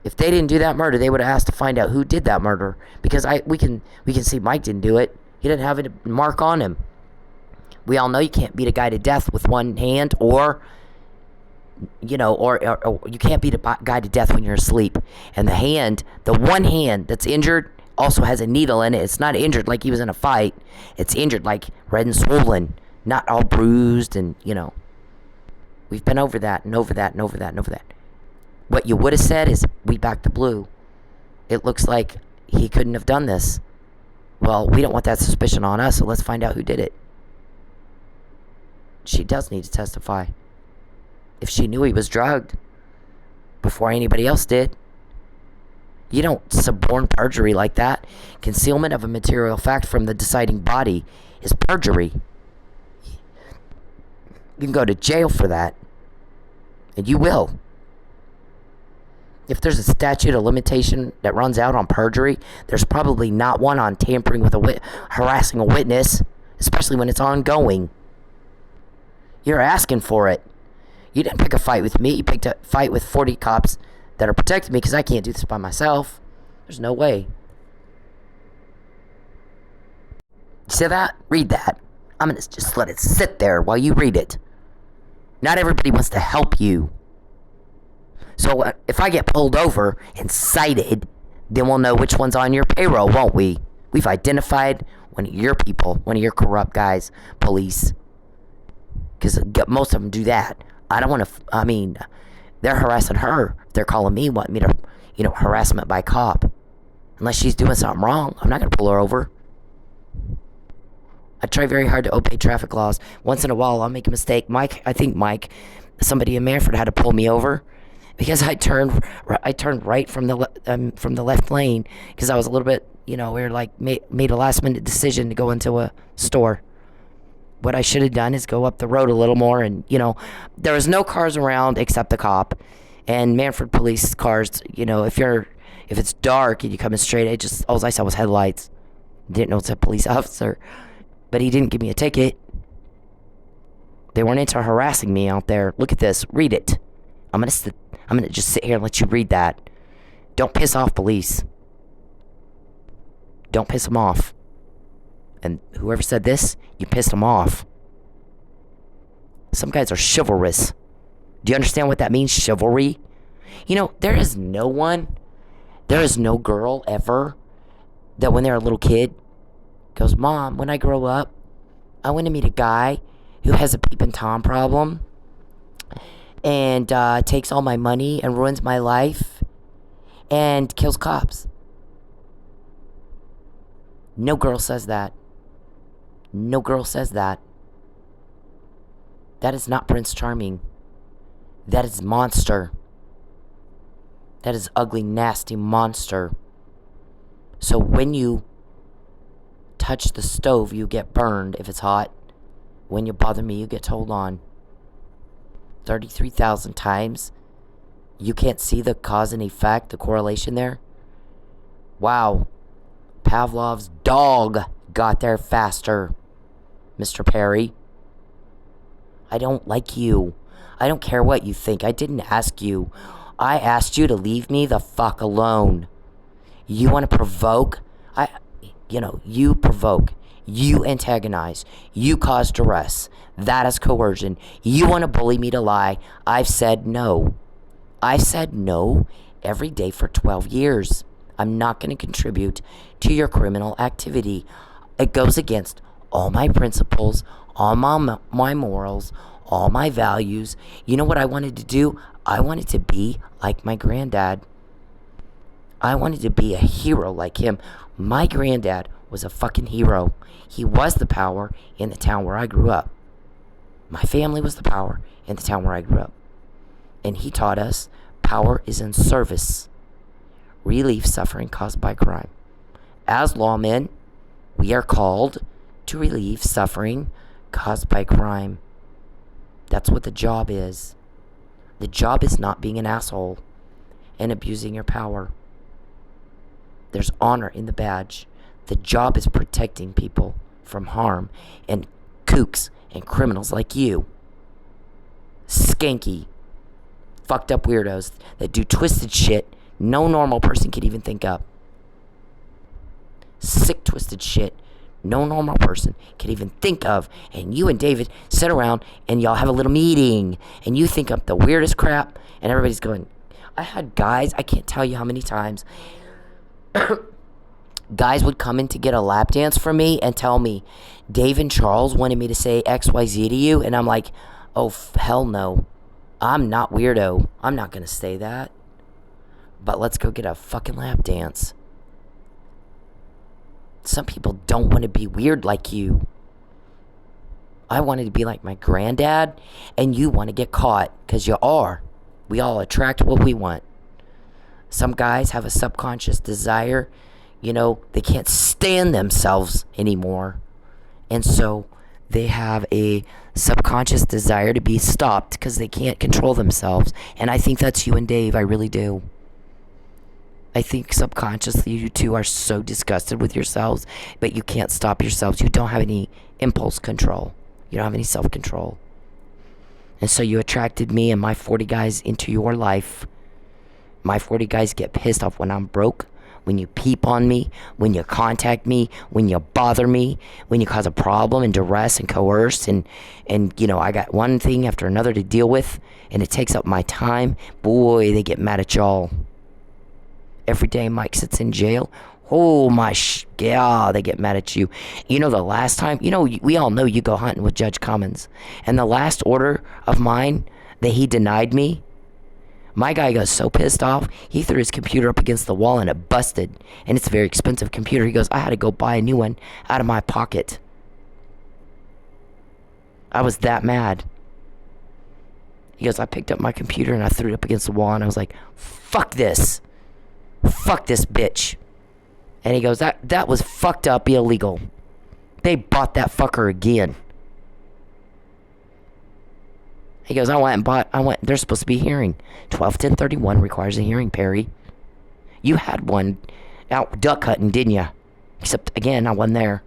If they didn't do that murder, they would have asked to find out who did that murder. Because we can see Mike didn't do it. He didn't have a mark on him. We all know you can't beat a guy to death with one hand, or you can't beat a guy to death when you're asleep. And the one hand that's injured also has a needle in it. It's not injured like he was in a fight. It's injured like red and swollen, not all bruised and, We've been over that and over that and over that and over that. What you would have said is, we back the blue. It looks like he couldn't have done this. Well, we don't want that suspicion on us, so let's find out who did it. She does need to testify. If she knew he was drugged before anybody else did. You don't suborn perjury like that. Concealment of a material fact from the deciding body is perjury. You can go to jail for that. And you will. If there's a statute of limitation that runs out on perjury, there's probably not one on tampering with harassing a witness, especially when it's ongoing. You're asking for it. You didn't pick a fight with me. You picked a fight with 40 cops that are protecting me because I can't do this by myself. There's no way. You see that? Read that. I'm going to just let it sit there while you read it. Not everybody wants to help you. So if I get pulled over and cited, then we'll know which one's on your payroll, won't we? We've identified one of your people, one of your corrupt guys, police. Because most of them do that. I don't want to, they're harassing her. They're calling me, wanting me to, harassment by cop. Unless she's doing something wrong, I'm not going to pull her over. I try very hard to obey traffic laws. Once in a while, I'll make a mistake. I think Mike, somebody in Manford had to pull me over because I turned right from the left lane because I was a little bit, we were like made a last minute decision to go into a store. What I should have done is go up the road a little more, and there was no cars around except the cop and Manford police cars. If it's dark and you coming straight, all I saw was headlights. Didn't know it's a police officer. But he didn't give me a ticket. They weren't into harassing me out there. Look at this. Read it. I'm gonna just sit here and let you read that. Don't piss off police. Don't piss them off. And whoever said this, you pissed them off. Some guys are chivalrous. Do you understand what that means, chivalry? There is no girl ever that when they're a little kid goes, Mom, when I grow up, I want to meet a guy who has a peeping Tom problem and takes all my money and ruins my life and kills cops. No girl says that. No girl says that. That is not Prince Charming. That is monster. That is ugly, nasty monster. So when you touch the stove, you get burned if it's hot. When you bother me, you get told on. 33,000 times. You can't see the cause and effect, the correlation there? Wow. Pavlov's dog got there faster, Mr. Perry. I don't like you. I don't care what you think. I didn't ask you. I asked you to leave me the fuck alone. You want to provoke? You provoke. You antagonize. You cause duress. That is coercion. You want to bully me to lie. I've said no. I said no every day for 12 years. I'm not going to contribute to your criminal activity. It goes against all my principles, all my morals, all my values. You know what I wanted to do? I wanted to be like my granddad. I wanted to be a hero like him. My granddad was a fucking hero. He was the power in the town where I grew up. My family was the power in the town where I grew up. And he taught us power is in service. Relieve suffering caused by crime. As lawmen, we are called to relieve suffering caused by crime. That's what the job is. The job is not being an asshole and abusing your power. There's honor in the badge. The job is protecting people from harm and kooks and criminals like you. Skanky, fucked up weirdos that do twisted shit no normal person could even think up. Sick, twisted shit no normal person could even think of. And you and David sit around and y'all have a little meeting and you think up the weirdest crap and everybody's going. I had guys, I can't tell you how many times guys would come in to get a lap dance from me and tell me, Dave and Charles wanted me to say XYZ to you. And I'm like, oh, hell no. I'm not weirdo. I'm not going to say that. But let's go get a fucking lap dance. Some people don't want to be weird like you. I wanted to be like my granddad, and you want to get caught, because you are. We all attract what we want. Some guys have a subconscious desire. They can't stand themselves anymore. And so they have a subconscious desire to be stopped because they can't control themselves. And I think that's you and Dave. I really do. I think subconsciously you two are so disgusted with yourselves, but you can't stop yourselves. You don't have any impulse control. You don't have any self-control. And so you attracted me and my 40 guys into your life. My 40 guys get pissed off when I'm broke, when you peep on me, when you contact me, when you bother me, when you cause a problem and duress and coerce and I got one thing after another to deal with and it takes up my time. Boy, they get mad at y'all. Every day Mike sits in jail. Oh my they get mad at you. The last time, we all know you go hunting with Judge Cummins. And the last order of mine that he denied me, my guy got so pissed off, he threw his computer up against the wall and it busted. And it's a very expensive computer. He goes, I had to go buy a new one out of my pocket. I was that mad. He goes, I picked up my computer and I threw it up against the wall and I was like, fuck this. Fuck this bitch. And he goes, that was fucked up illegal. They bought that fucker again. He goes, there's supposed to be a hearing. 12-1031 requires a hearing, Perry. You had one out duck hunting, didn't you? Except, again, I wasn't there.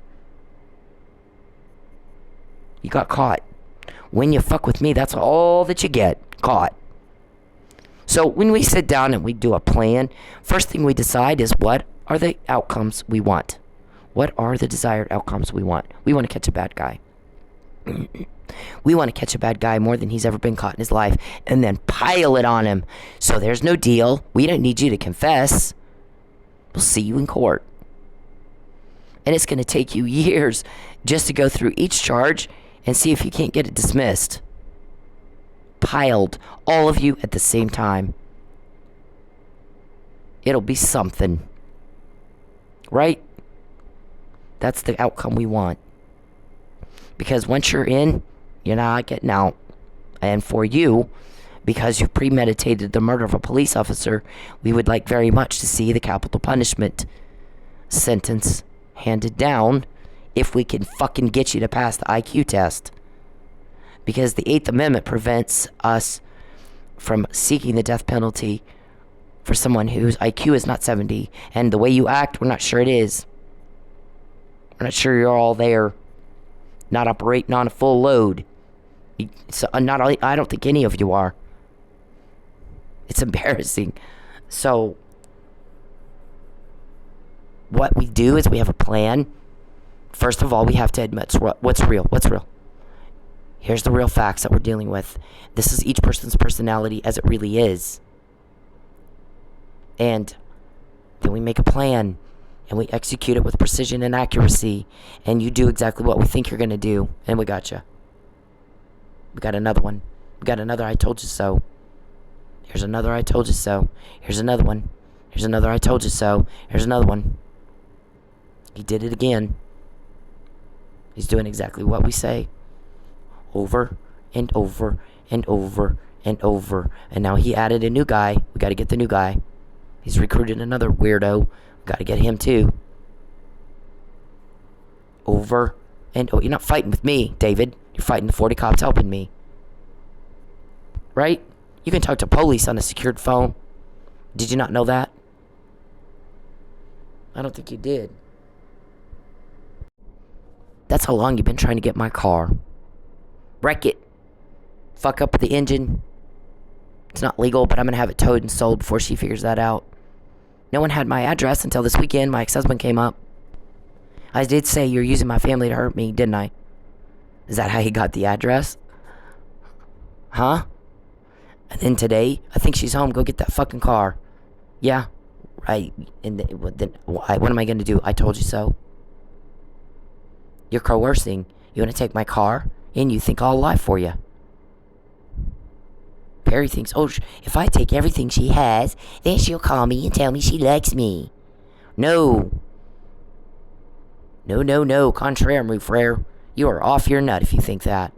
You got caught. When you fuck with me, that's all that you get. Caught. So when we sit down and we do a plan, first thing we decide is what are the outcomes we want? What are the desired outcomes we want? We want to catch a bad guy. We want to catch a bad guy more than he's ever been caught in his life and then pile it on him. So there's no deal. We don't need you to confess. We'll see you in court. And it's going to take you years just to go through each charge and see if you can't get it dismissed. Piled, all of you at the same time. It'll be something. Right? That's the outcome we want. Because once you're in, you're not getting out. And for you, because you premeditated the murder of a police officer, we would like very much to see the capital punishment sentence handed down if we can fucking get you to pass the IQ test. Because the 8th Amendment prevents us from seeking the death penalty for someone whose IQ is not 70. And the way you act, we're not sure it is. We're not sure you're all there, not operating on a full load. So I don't think any of you are. It's embarrassing. So what we do is we have a plan. First of all, we have to admit what's real. What's real? Here's the real facts that we're dealing with. This is each person's personality as it really is. And then we make a plan and we execute it with precision and accuracy. And you do exactly what we think you're going to do. And we got you. We got another one. We got another I told you so. Here's another I told you so. Here's another one. Here's another I told you so. Here's another one. He did it again. He's doing exactly what we say. Over and over and over and over. And now he added a new guy. We got to get the new guy. He's recruited another weirdo. We got to get him too. Over and over. You're not fighting with me, David. You're fighting the 40 cops helping me. Right? You can talk to police on a secured phone. Did you not know that? I don't think you did. That's how long you've been trying to get my car. Wreck it. Fuck up the engine. It's not legal, but I'm going to have it towed and sold before she figures that out. No one had my address until this weekend. My ex-husband came up. I did say you're using my family to hurt me, didn't I? Is that how he got the address? Huh? And then today, I think she's home. Go get that fucking car. Yeah. Right. And then what am I going to do? I told you so. You're coercing. You want to take my car? And you think I'll lie for you. Perry thinks, oh, if I take everything she has, then she'll call me and tell me she likes me. No. No. Contraire, mon frere. You are off your nut if you think that.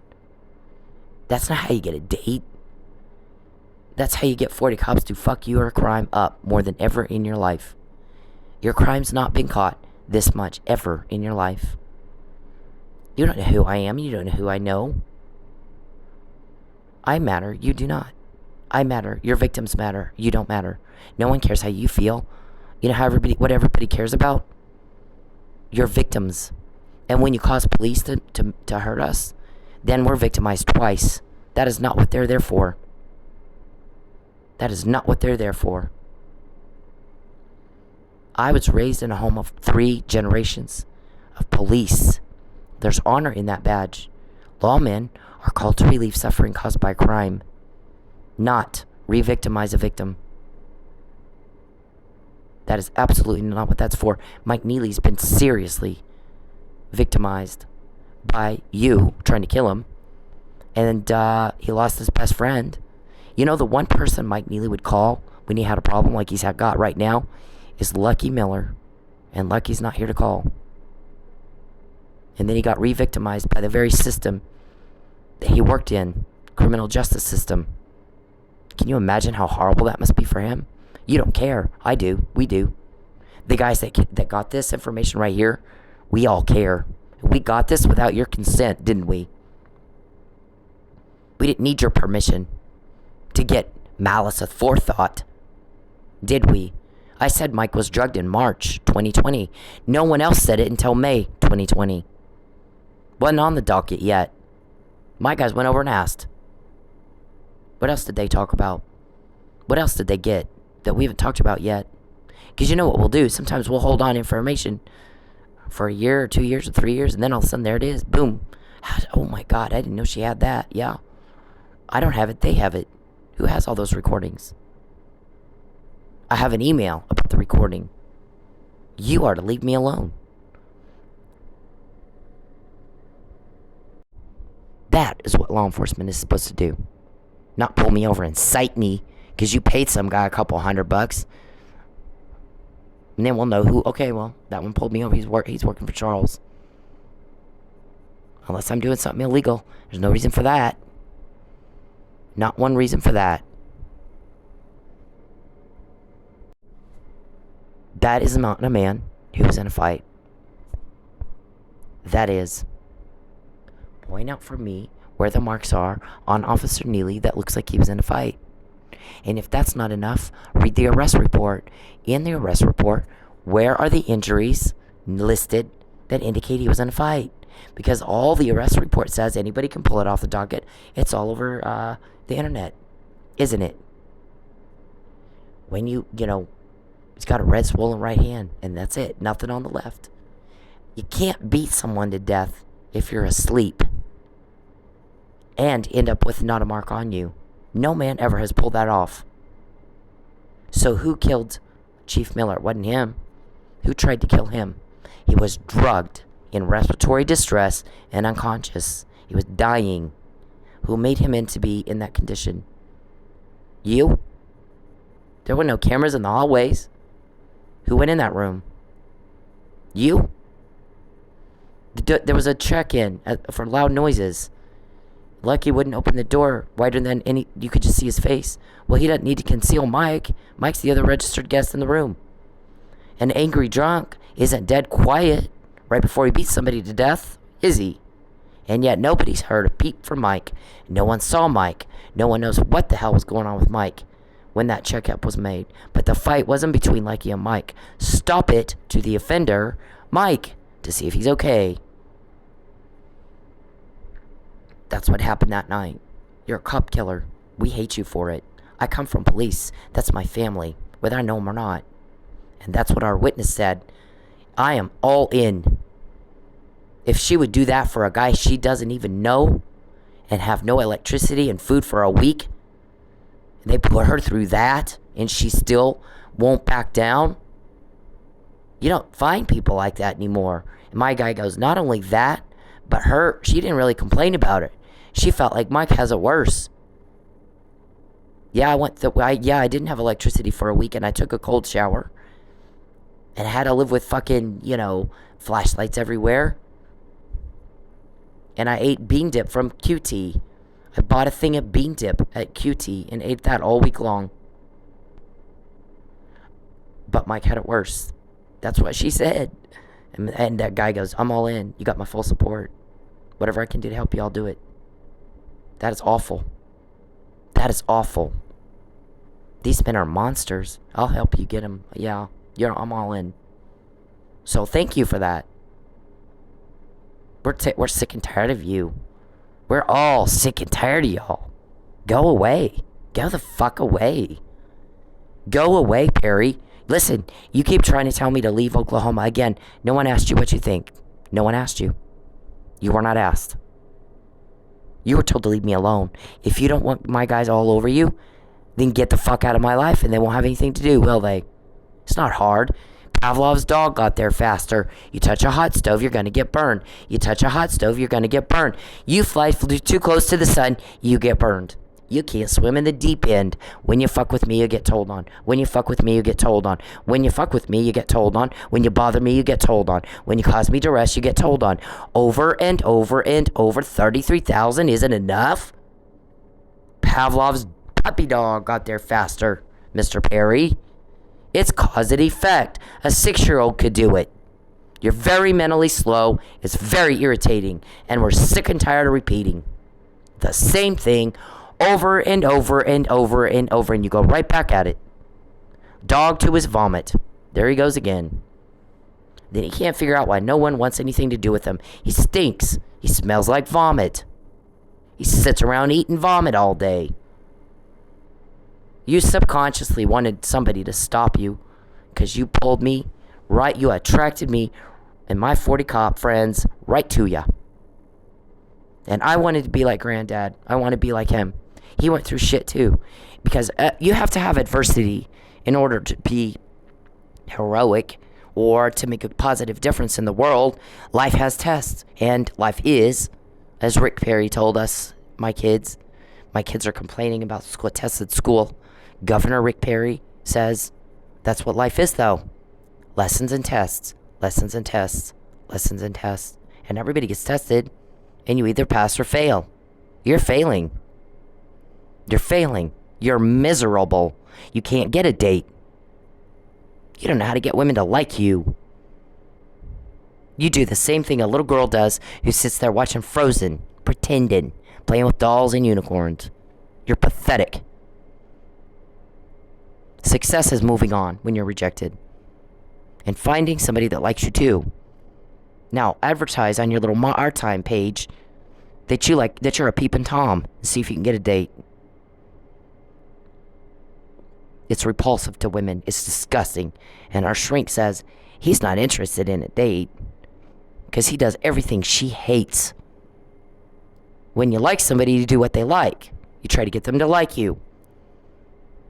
That's not how you get a date. That's how you get 40 cops to fuck your crime up more than ever in your life. Your crime's not been caught this much ever in your life. You don't know who I am. You don't know who I know. I matter. You do not. I matter. Your victims matter. You don't matter. No one cares how you feel. You know how what everybody cares about? Your victims. And when you cause police to hurt us, then we're victimized twice. That is not what they're there for. That is not what they're there for. I was raised in a home of 3 generations of police. There's honor in that badge. Lawmen are called to relieve suffering caused by crime, not re-victimize a victim. That is absolutely not what that's for. Mike Neely's been seriously victimized by you trying to kill him. And he lost his best friend. You know, the one person Mike Neely would call when he had a problem like he's got right now is Lucky Miller. And Lucky's not here to call. And then he got re-victimized by the very system that he worked in, criminal justice system. Can you imagine how horrible that must be for him? You don't care. I do. We do. The guys that got this information right here, we all care. We got this without your consent, didn't we? We didn't need your permission to get malice aforethought, did we? I said Mike was drugged in March 2020. No one else said it until May 2020. Wasn't on the docket yet. My guys went over and asked. What else did they talk about? What else did they get that we haven't talked about yet? Because you know what we'll do? Sometimes we'll hold on information for a year or 2 years or 3 years, and then all of a sudden there it is. Boom. Oh my God, I didn't know she had that. Yeah. I don't have it. They have it. Who has all those recordings? I have an email about the recording. You are to leave me alone. That is what law enforcement is supposed to do. Not pull me over and cite me because you paid some guy a couple $100. And then we'll know who. Okay, well, that one pulled me over. He's working for Charles. Unless I'm doing something illegal. There's no reason for that. Not one reason for that. That is not a man who was in a fight. That is. Point out for me where the marks are on Officer Neely that looks like he was in a fight. And if that's not enough, read the arrest report. In the arrest report, where are the injuries listed that indicate he was in a fight? Because all the arrest report says, anybody can pull it off the docket. It's all over the internet, isn't it? When you know, he's got a red swollen right hand, and that's it. Nothing on the left. You can't beat someone to death if you're asleep and end up with not a mark on you. No man ever has pulled that off. So who killed Chief Miller? It wasn't him. Who tried to kill him? He was drugged, in respiratory distress, and unconscious. He was dying. Who made him to be in that condition? You? There were no cameras in the hallways. Who went in that room? You? There was a check-in for loud noises. Lucky wouldn't open the door wider than you could just see his face. Well, he doesn't need to conceal Mike. Mike's the other registered guest in the room. An angry drunk isn't dead quiet right before he beats somebody to death, is he? And yet nobody's heard a peep from Mike. No one saw Mike. No one knows what the hell was going on with Mike when that checkup was made. But the fight wasn't between Lucky and Mike. Stop it to the offender, Mike, to see if he's okay. That's what happened that night. You're a cop killer. We hate you for it. I come from police. That's my family, whether I know them or not. And that's what our witness said. I am all in. If she would do that for a guy she doesn't even know and have no electricity and food for a week, and they put her through that and she still won't back down, you don't find people like that anymore. And my guy goes, not only that, but she didn't really complain about it. She felt like Mike has it worse. Yeah, I didn't have electricity for a week and I took a cold shower. And I had to live with fucking, flashlights everywhere. And I ate bean dip from QT. I bought a thing of bean dip at QT and ate that all week long. But Mike had it worse. That's what she said. And that guy goes, I'm all in. You got my full support. Whatever I can do to help you, I'll do it. That is awful. That is awful. These men are monsters. I'll help you get them. Yeah, I'm all in. So thank you for that. We're sick and tired of you. We're all sick and tired of y'all. Go away. Go the fuck away. Go away, Perry. Listen, you keep trying to tell me to leave Oklahoma. Again, no one asked you what you think. No one asked you. You were not asked. You were told to leave me alone. If you don't want my guys all over you, then get the fuck out of my life and they won't have anything to do, will they? It's not hard. Pavlov's dog got there faster. You touch a hot stove, you're going to get burned. You touch a hot stove, you're going to get burned. You fly too close to the sun, you get burned. You can't swim in the deep end. When you fuck with me, you get told on. When you fuck with me, you get told on. When you fuck with me, you get told on. When you bother me, you get told on. When you cause me duress, you get told on. Over and over and over. 33,000 isn't enough? Pavlov's puppy dog got there faster, Mr. Perry. It's cause and effect. A 6-year-old could do it. You're very mentally slow. It's very irritating. And we're sick and tired of repeating the same thing over and over and over and over, and you go right back at it. Dog to his vomit. There he goes again. Then he can't figure out why no one wants anything to do with him. He stinks. He smells like vomit. He sits around eating vomit all day. You subconsciously wanted somebody to stop you because you pulled me right. You attracted me and my 40 cop friends right to you. And I wanted to be like Granddad. I want to be like him. He went through shit too. Because you have to have adversity in order to be heroic or to make a positive difference in the world. Life has tests. And life is, as Rick Perry told us, my kids are complaining about tests at school. Governor Rick Perry says that's what life is, though. Lessons and tests. Lessons and tests. Lessons and tests. And everybody gets tested. And you either pass or fail. You're failing. You're failing. You're miserable. You can't get a date. You don't know how to get women to like you. You do the same thing a little girl does who sits there watching Frozen, pretending, playing with dolls and unicorns. You're pathetic. Success is moving on when you're rejected. And finding somebody that likes you too. Now, advertise on your little Our Time page that you're a peeping Tom and see if you can get a date. It's repulsive to women. It's disgusting. And our shrink says he's not interested in a date because he does everything she hates. When you like somebody, you do what they like. You try to get them to like you.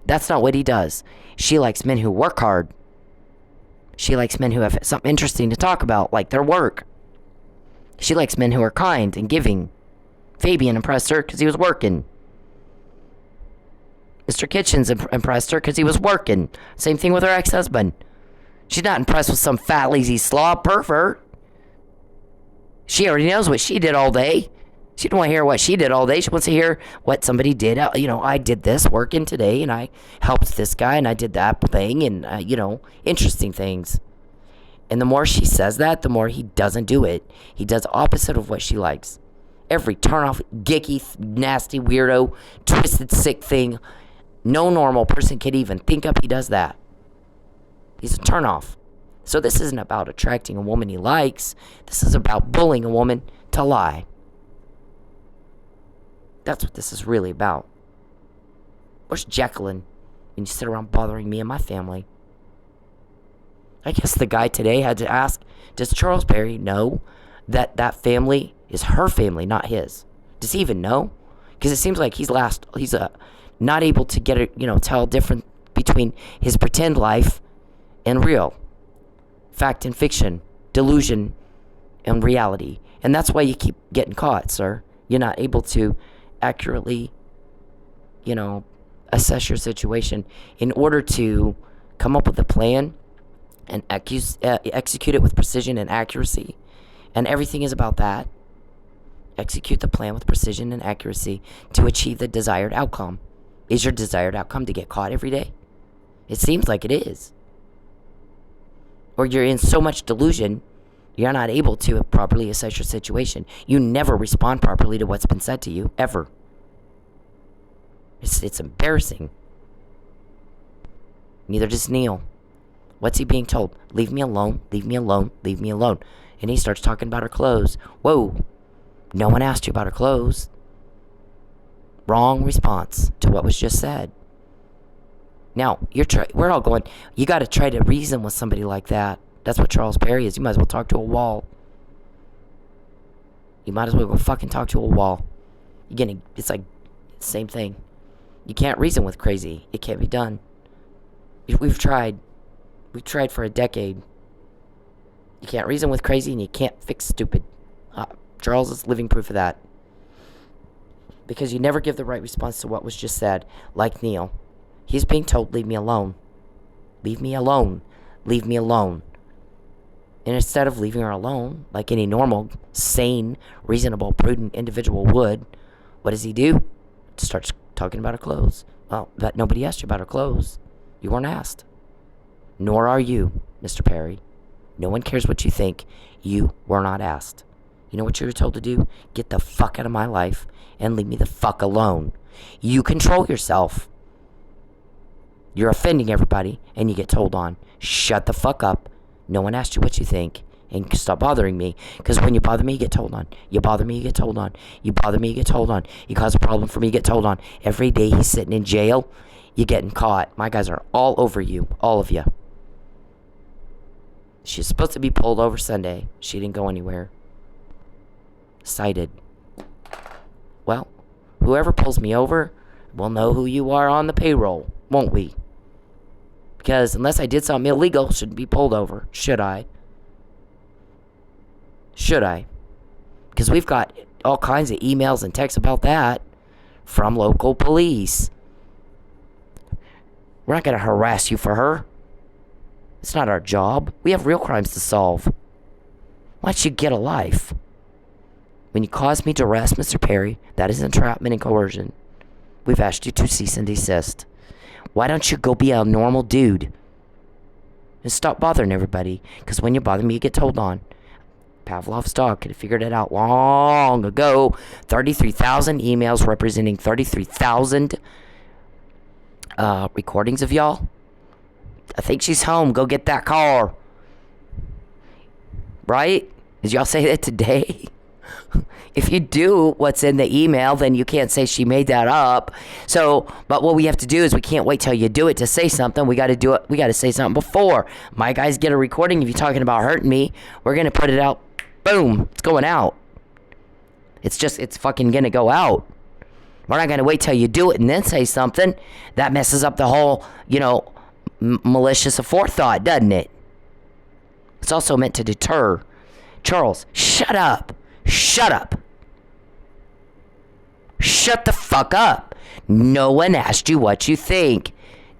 That's not what he does. She likes men who work hard. She likes men who have something interesting to talk about, like their work. She likes men who are kind and giving. Fabian impressed her because he was working. Mr. Kitchens impressed her because he was working. Same thing with her ex-husband. She's not impressed with some fat, lazy slob pervert. She already knows what she did all day. She don't want to hear what she did all day. She wants to hear what somebody did. I did this working today, and I helped this guy, and I did that thing, and, interesting things. And the more she says that, the more he doesn't do it. He does opposite of what she likes. Every turn-off, gicky, nasty, weirdo, twisted, sick thing. No normal person could even think up he does that. He's a turn-off. So this isn't about attracting a woman he likes. This is about bullying a woman to lie. That's what this is really about. Where's Jacqueline when you sit around bothering me and my family? I guess the guy today had to ask, does Charles Berry know that family is her family, not his? Does he even know? Because it seems like he's not able to get it, tell different between his pretend life and real. Fact and fiction, delusion and reality. And that's why you keep getting caught, sir. You're not able to accurately, assess your situation in order to come up with a plan and execute it with precision and accuracy. And everything is about that. Execute the plan with precision and accuracy to achieve the desired outcome. Is your desired outcome to get caught every day? It seems like it is. Or you're in so much delusion, you're not able to properly assess your situation. You never respond properly to what's been said to you, ever. It's embarrassing. Neither does Neil. What's he being told? Leave me alone, leave me alone, leave me alone. And he starts talking about her clothes. Whoa, no one asked you about her clothes. Wrong response to what was just said. Now, we're all going, you got to try to reason with somebody like that. That's what Charles Berry is. You might as well talk to a wall. You might as well go fucking talk to a wall. It's like the same thing. You can't reason with crazy. It can't be done. We've tried. We've tried for a decade. You can't reason with crazy and you can't fix stupid. Charles is living proof of that. Because you never give the right response to what was just said. Like Neil. He's being told, leave me alone. Leave me alone. Leave me alone. And instead of leaving her alone, like any normal, sane, reasonable, prudent individual would, what does he do? Starts talking about her clothes. Well, that nobody asked you about her clothes. You weren't asked. Nor are you, Mr. Perry. No one cares what you think. You were not asked. You know what you were told to do? Get the fuck out of my life and leave me the fuck alone. You control yourself. You're offending everybody, and you get told on. Shut the fuck up. No one asked you what you think. And stop bothering me. Because when you bother me, you get told on. You bother me, you get told on. You bother me, you get told on. You cause a problem for me, you get told on. Every day he's sitting in jail, you're getting caught. My guys are all over you. All of you. She's supposed to be pulled over Sunday. She didn't go anywhere. Cited. Well, whoever pulls me over will know who you are on the payroll, won't we? Because unless I did something illegal, shouldn't be pulled over. Should I? Should I? Because we've got all kinds of emails and texts about that from local police. We're not going to harass you for her. It's not our job. We have real crimes to solve. Why don't you get a life? When you cause me duress, Mr. Perry, that is entrapment and coercion. We've asked you to cease and desist. Why don't you go be a normal dude? And stop bothering everybody. Because when you bother me, you get told on. Pavlov's dog could have figured it out long ago. 33,000 emails representing 33,000 recordings of y'all. I think she's home. Go get that car. Right? Did y'all say that today? If you do what's in the email, then you can't say she made that up. So, but what we have to do is we can't wait till you do it to say something. We got to do it. We got to say something before. My guys get a recording. If you're talking about hurting me, we're going to put it out. Boom. It's going out. It's fucking going to go out. We're not going to wait till you do it and then say something. That messes up the whole, malicious aforethought, doesn't it? It's also meant to deter. Charles, shut up. Shut up. Shut the fuck up. No one asked you what you think.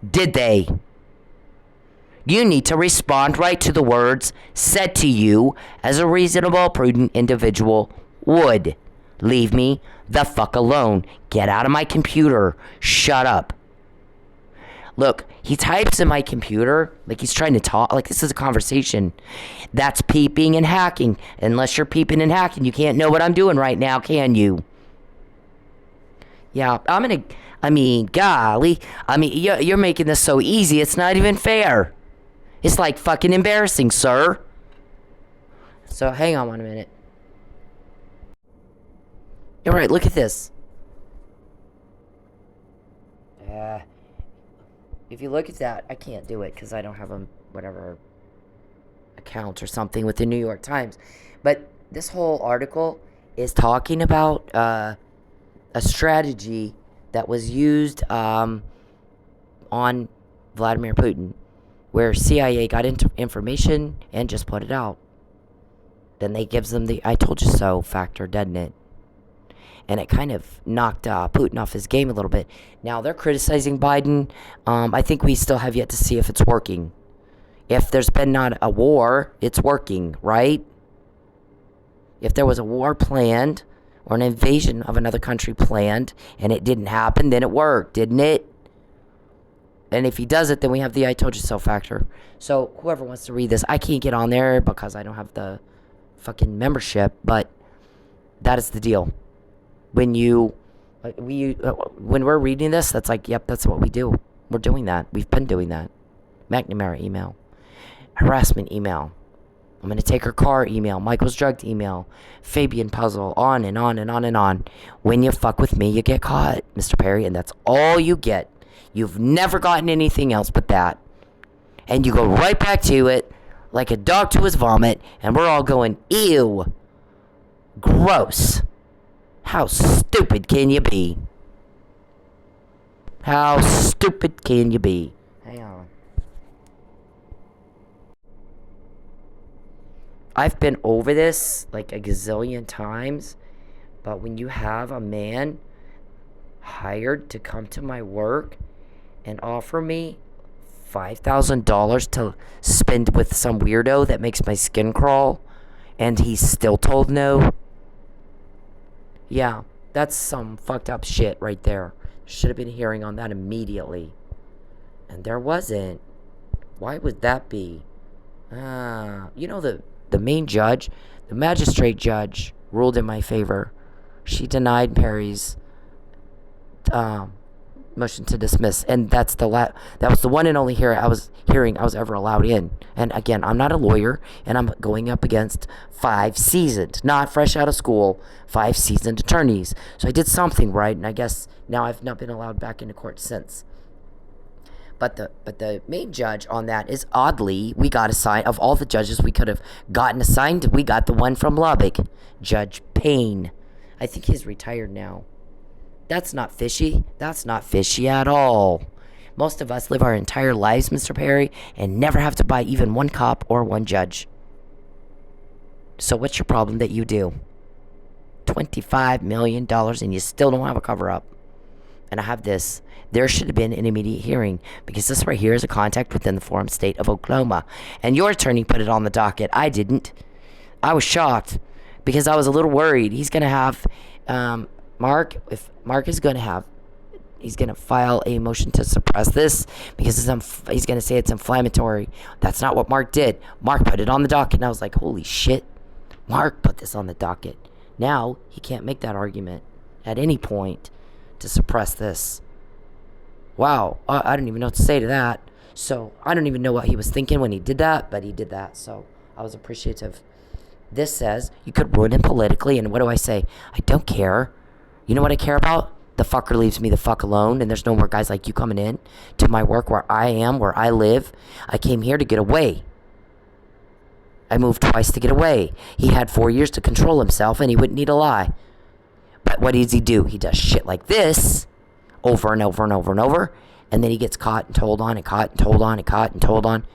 Did they? You need to respond right to the words said to you as a reasonable, prudent individual would. Leave me the fuck alone. Get out of my computer. Shut up. Look, he types in my computer like he's trying to talk, like this is a conversation. That's peeping and hacking. Unless you're peeping and hacking, you can't know what I'm doing right now, can you? Yeah, golly. You're making this so easy, it's not even fair. It's like fucking embarrassing, sir. So, hang on 1 minute. All right, look at this. If you look at that, I can't do it because I don't have a account or something with the New York Times. But this whole article is talking about a strategy that was used on Vladimir Putin, where CIA got into information and just put it out. Then they gives them the "I told you so" factor, doesn't it? And it kind of knocked Putin off his game a little bit. Now they're criticizing Biden. I think we still have yet to see if it's working. If there's been not a war, it's working, right? If there was a war planned or an invasion of another country planned and it didn't happen, then it worked, didn't it? And if he does it, then we have the "I told you so" factor. So whoever wants to read this, I can't get on there because I don't have the fucking membership, but that is the deal. When we're reading this, that's like, yep, that's what we do. We're doing that. We've been doing that. McNamara email. Harassment email. I'm going to take her car email. Michael's drugged email. Fabian puzzle. On and on and on and on. When you fuck with me, you get caught, Mr. Perry. And that's all you get. You've never gotten anything else but that. And you go right back to it like a dog to his vomit. And we're all going, ew. Gross. How stupid can you be? How stupid can you be? Hang on. I've been over this like a gazillion times, but when you have a man hired to come to my work and offer me $5,000 to spend with some weirdo that makes my skin crawl, and he's still told no, yeah, that's some fucked up shit right there. Should have been a hearing on that immediately. And there wasn't. Why would that be? The main judge, the magistrate judge, ruled in my favor. She denied Perry's motion to dismiss, and that was the one and only hearing I was ever allowed in. And again, I'm not a lawyer, and I'm going up against 5 seasoned, not fresh out of school, 5 seasoned attorneys. So I did something right, and I guess now I've not been allowed back into court since. But the main judge on that is, oddly, we got assigned, of all the judges we could have gotten assigned, we got the one from Lubbock, Judge Payne. I think he's retired now. That's not fishy. That's not fishy at all. Most of us live our entire lives, Mr. Perry, and never have to buy even one cop or one judge. So what's your problem that you do? $25 million and you still don't have a cover-up. And I have this. There should have been an immediate hearing, because this right here is a contact within the forum state of Oklahoma. And your attorney put it on the docket. I didn't. I was shocked because I was a little worried. He's going to have... Mark is going to have He's gonna file a motion to suppress this because he's gonna say it's inflammatory. That's not what Mark did. Mark put it on the docket, and I was like, holy shit, Mark put this on the docket. Now he can't make that argument at any point to suppress this. Wow, I don't even know what to say to that. So I don't even know what he was thinking when he did that, but he did that. So I was appreciative. This says you could ruin him politically, and what do I say? I don't care. You know what I care about? The fucker leaves me the fuck alone, and there's no more guys like you coming in to my work where I am, where I live. I came here to get away. I moved twice to get away. He had 4 years to control himself, and he wouldn't need a lie. But what does he do? He does shit like this over and over and over and over, and then he gets caught and told on and caught and told on and caught and told on.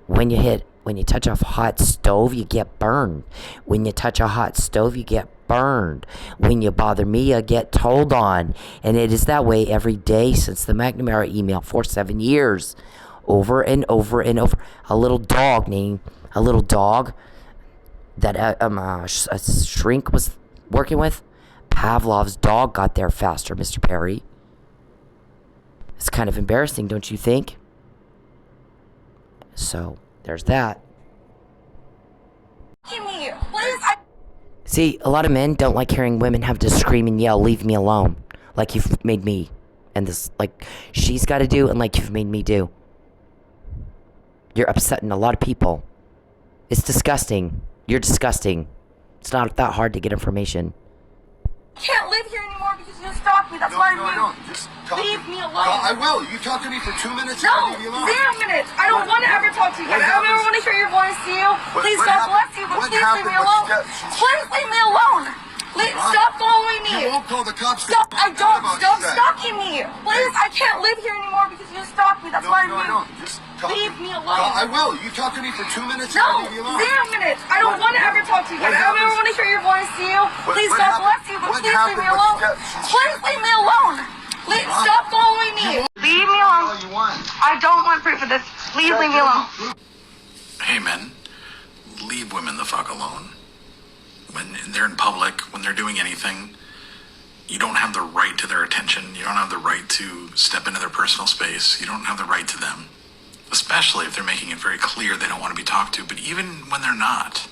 When you touch a hot stove, you get burned. When you touch a hot stove, you get burned. When you bother me, you get told on. And it is that way every day since the McNamara email for 7 years. Over and over and over. A little dog that a shrink was working with. Pavlov's dog got there faster, Mr. Perry. It's kind of embarrassing, don't you think? So, there's that. See, a lot of men don't like hearing women have to scream and yell, leave me alone. Like you've made me. And this, like, she's got to do, and like you've made me do. You're upsetting a lot of people. It's disgusting. You're disgusting. It's not that hard to get information. I can't live here anymore because you stalked me. That's why I moved. Just talk leave me alone. I will. You talk to me for 2 minutes. No, 0 minutes. I don't want to ever talk to you. I don't ever want to hear your voice to you. Please, God bless you, but please leave me alone. Please leave me alone. Stop following me. You won't call the cops. Stop. I don't. Stop stalking me. Please, I can't live here anymore because you stalked me. That's why I moved. Just leave me alone. I will. You talk to me for 2 minutes. No, 0 minutes. I don't want to ever talk to you. I don't ever want to hear your voice to you. Please, God bless you, but please leave me alone. Please leave me alone. Stop following me. Leave me alone. I don't want proof of this. Please leave me alone. Hey, men, leave women the fuck alone. When they're in public, when they're doing anything, you don't have the right to their attention. You don't have the right to step into their personal space. You don't have the right to them. Especially if they're making it very clear they don't want to be talked to. But even when they're not,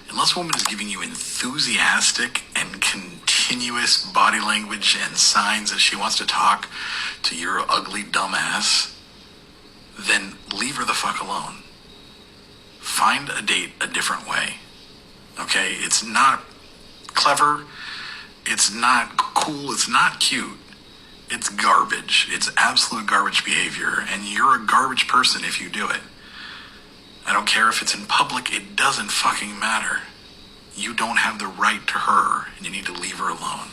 unless a woman is giving you enthusiastic and continuous body language and signs that she wants to talk to your ugly dumbass, then leave her the fuck alone. Find a date a different way. Okay? It's not clever. It's not cool. It's not cute. It's garbage. It's absolute garbage behavior, and you're a garbage person if you do it. I don't care if it's in public. It doesn't fucking matter. You don't have the right to her, and you need to leave her alone.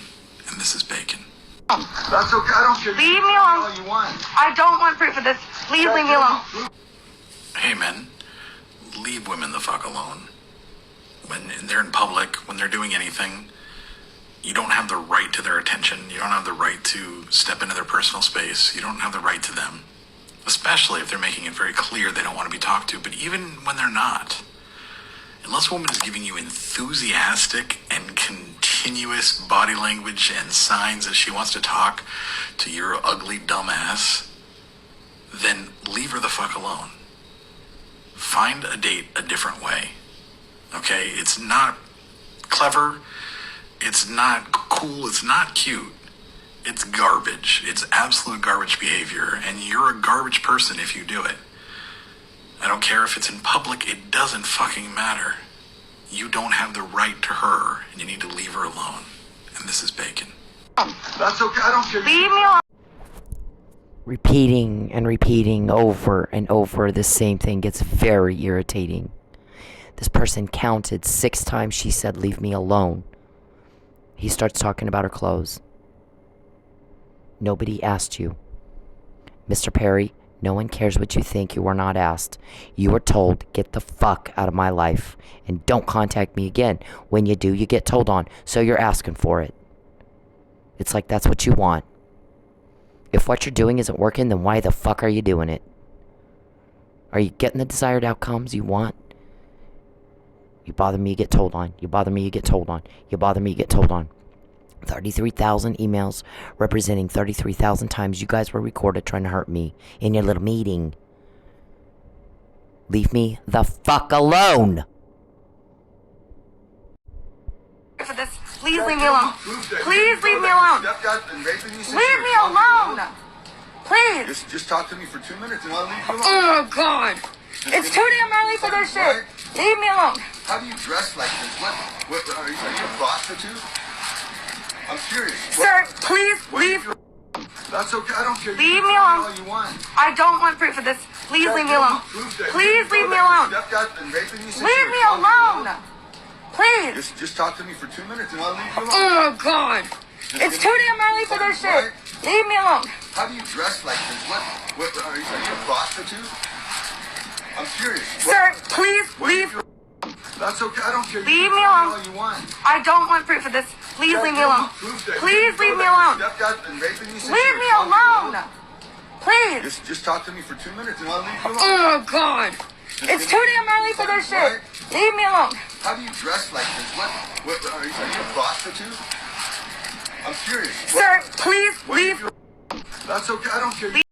And this is Bacon. That's okay. I don't care. Leave me alone. All you want. I don't want proof of this. Please leave me alone. Hey, men, leave women the fuck alone. When they're in public, when they're doing anything, you don't have the right to their attention. You don't have the right to step into their personal space. You don't have the right to them. Especially if they're making it very clear they don't want to be talked to. But even when they're not, unless a woman is giving you enthusiastic and continuous body language and signs that she wants to talk to your ugly dumbass, then leave her the fuck alone. Find a date a different way. Okay? It's not clever. It's not cool. It's not cute. It's garbage. It's absolute garbage behavior, and you're a garbage person if you do it. I don't care if it's in public. It doesn't fucking matter. You don't have the right to her, and you need to leave her alone. And this is Bacon. That's okay. I don't care. Leave me alone. Repeating and repeating over and over the same thing gets very irritating. This person counted 6 times she said, leave me alone. He starts talking about her clothes. Nobody asked you. Mr. Perry, no one cares what you think. You were not asked. You were told, get the fuck out of my life and don't contact me again. When you do, you get told on. So you're asking for it. It's like that's what you want. If what you're doing isn't working, then why the fuck are you doing it? Are you getting the desired outcomes you want? You bother me, you get told on. You bother me, you get told on. You bother me, you get told on. 33,000 emails representing 33,000 times you guys were recorded trying to hurt me in your little meeting. Leave me the fuck alone. For this, please leave me alone. Please leave me alone. Leave me alone. Please. Just talk to me for 2 minutes and I'll leave you alone. Oh God. It's too damn early for this shit. Leave me alone. How do you dress like this? What are you a prostitute? I'm curious. Sir, please leave. That's okay. I don't care. Leave me alone. All you want. I don't want proof of this. Please leave me alone. Please leave me alone. Leave me alone. Please. Just talk to me for 2 minutes and I'll leave you alone. Oh God. It's too damn early for this shit. Leave me alone. How do you dress like this? What are you a prostitute? I'm curious. Sir, please leave. That's okay. I don't care. Leave me alone. All you want. I don't want proof of this. Please leave me alone. Please leave me alone. Leave me alone. Please. Just talk to me for 2 minutes and I'll leave you alone. Oh God. It's too damn early for this shit. Leave me alone. How do you dress like this? What are you a prostitute? I'm curious. Sir, please leave. That's okay. I don't care.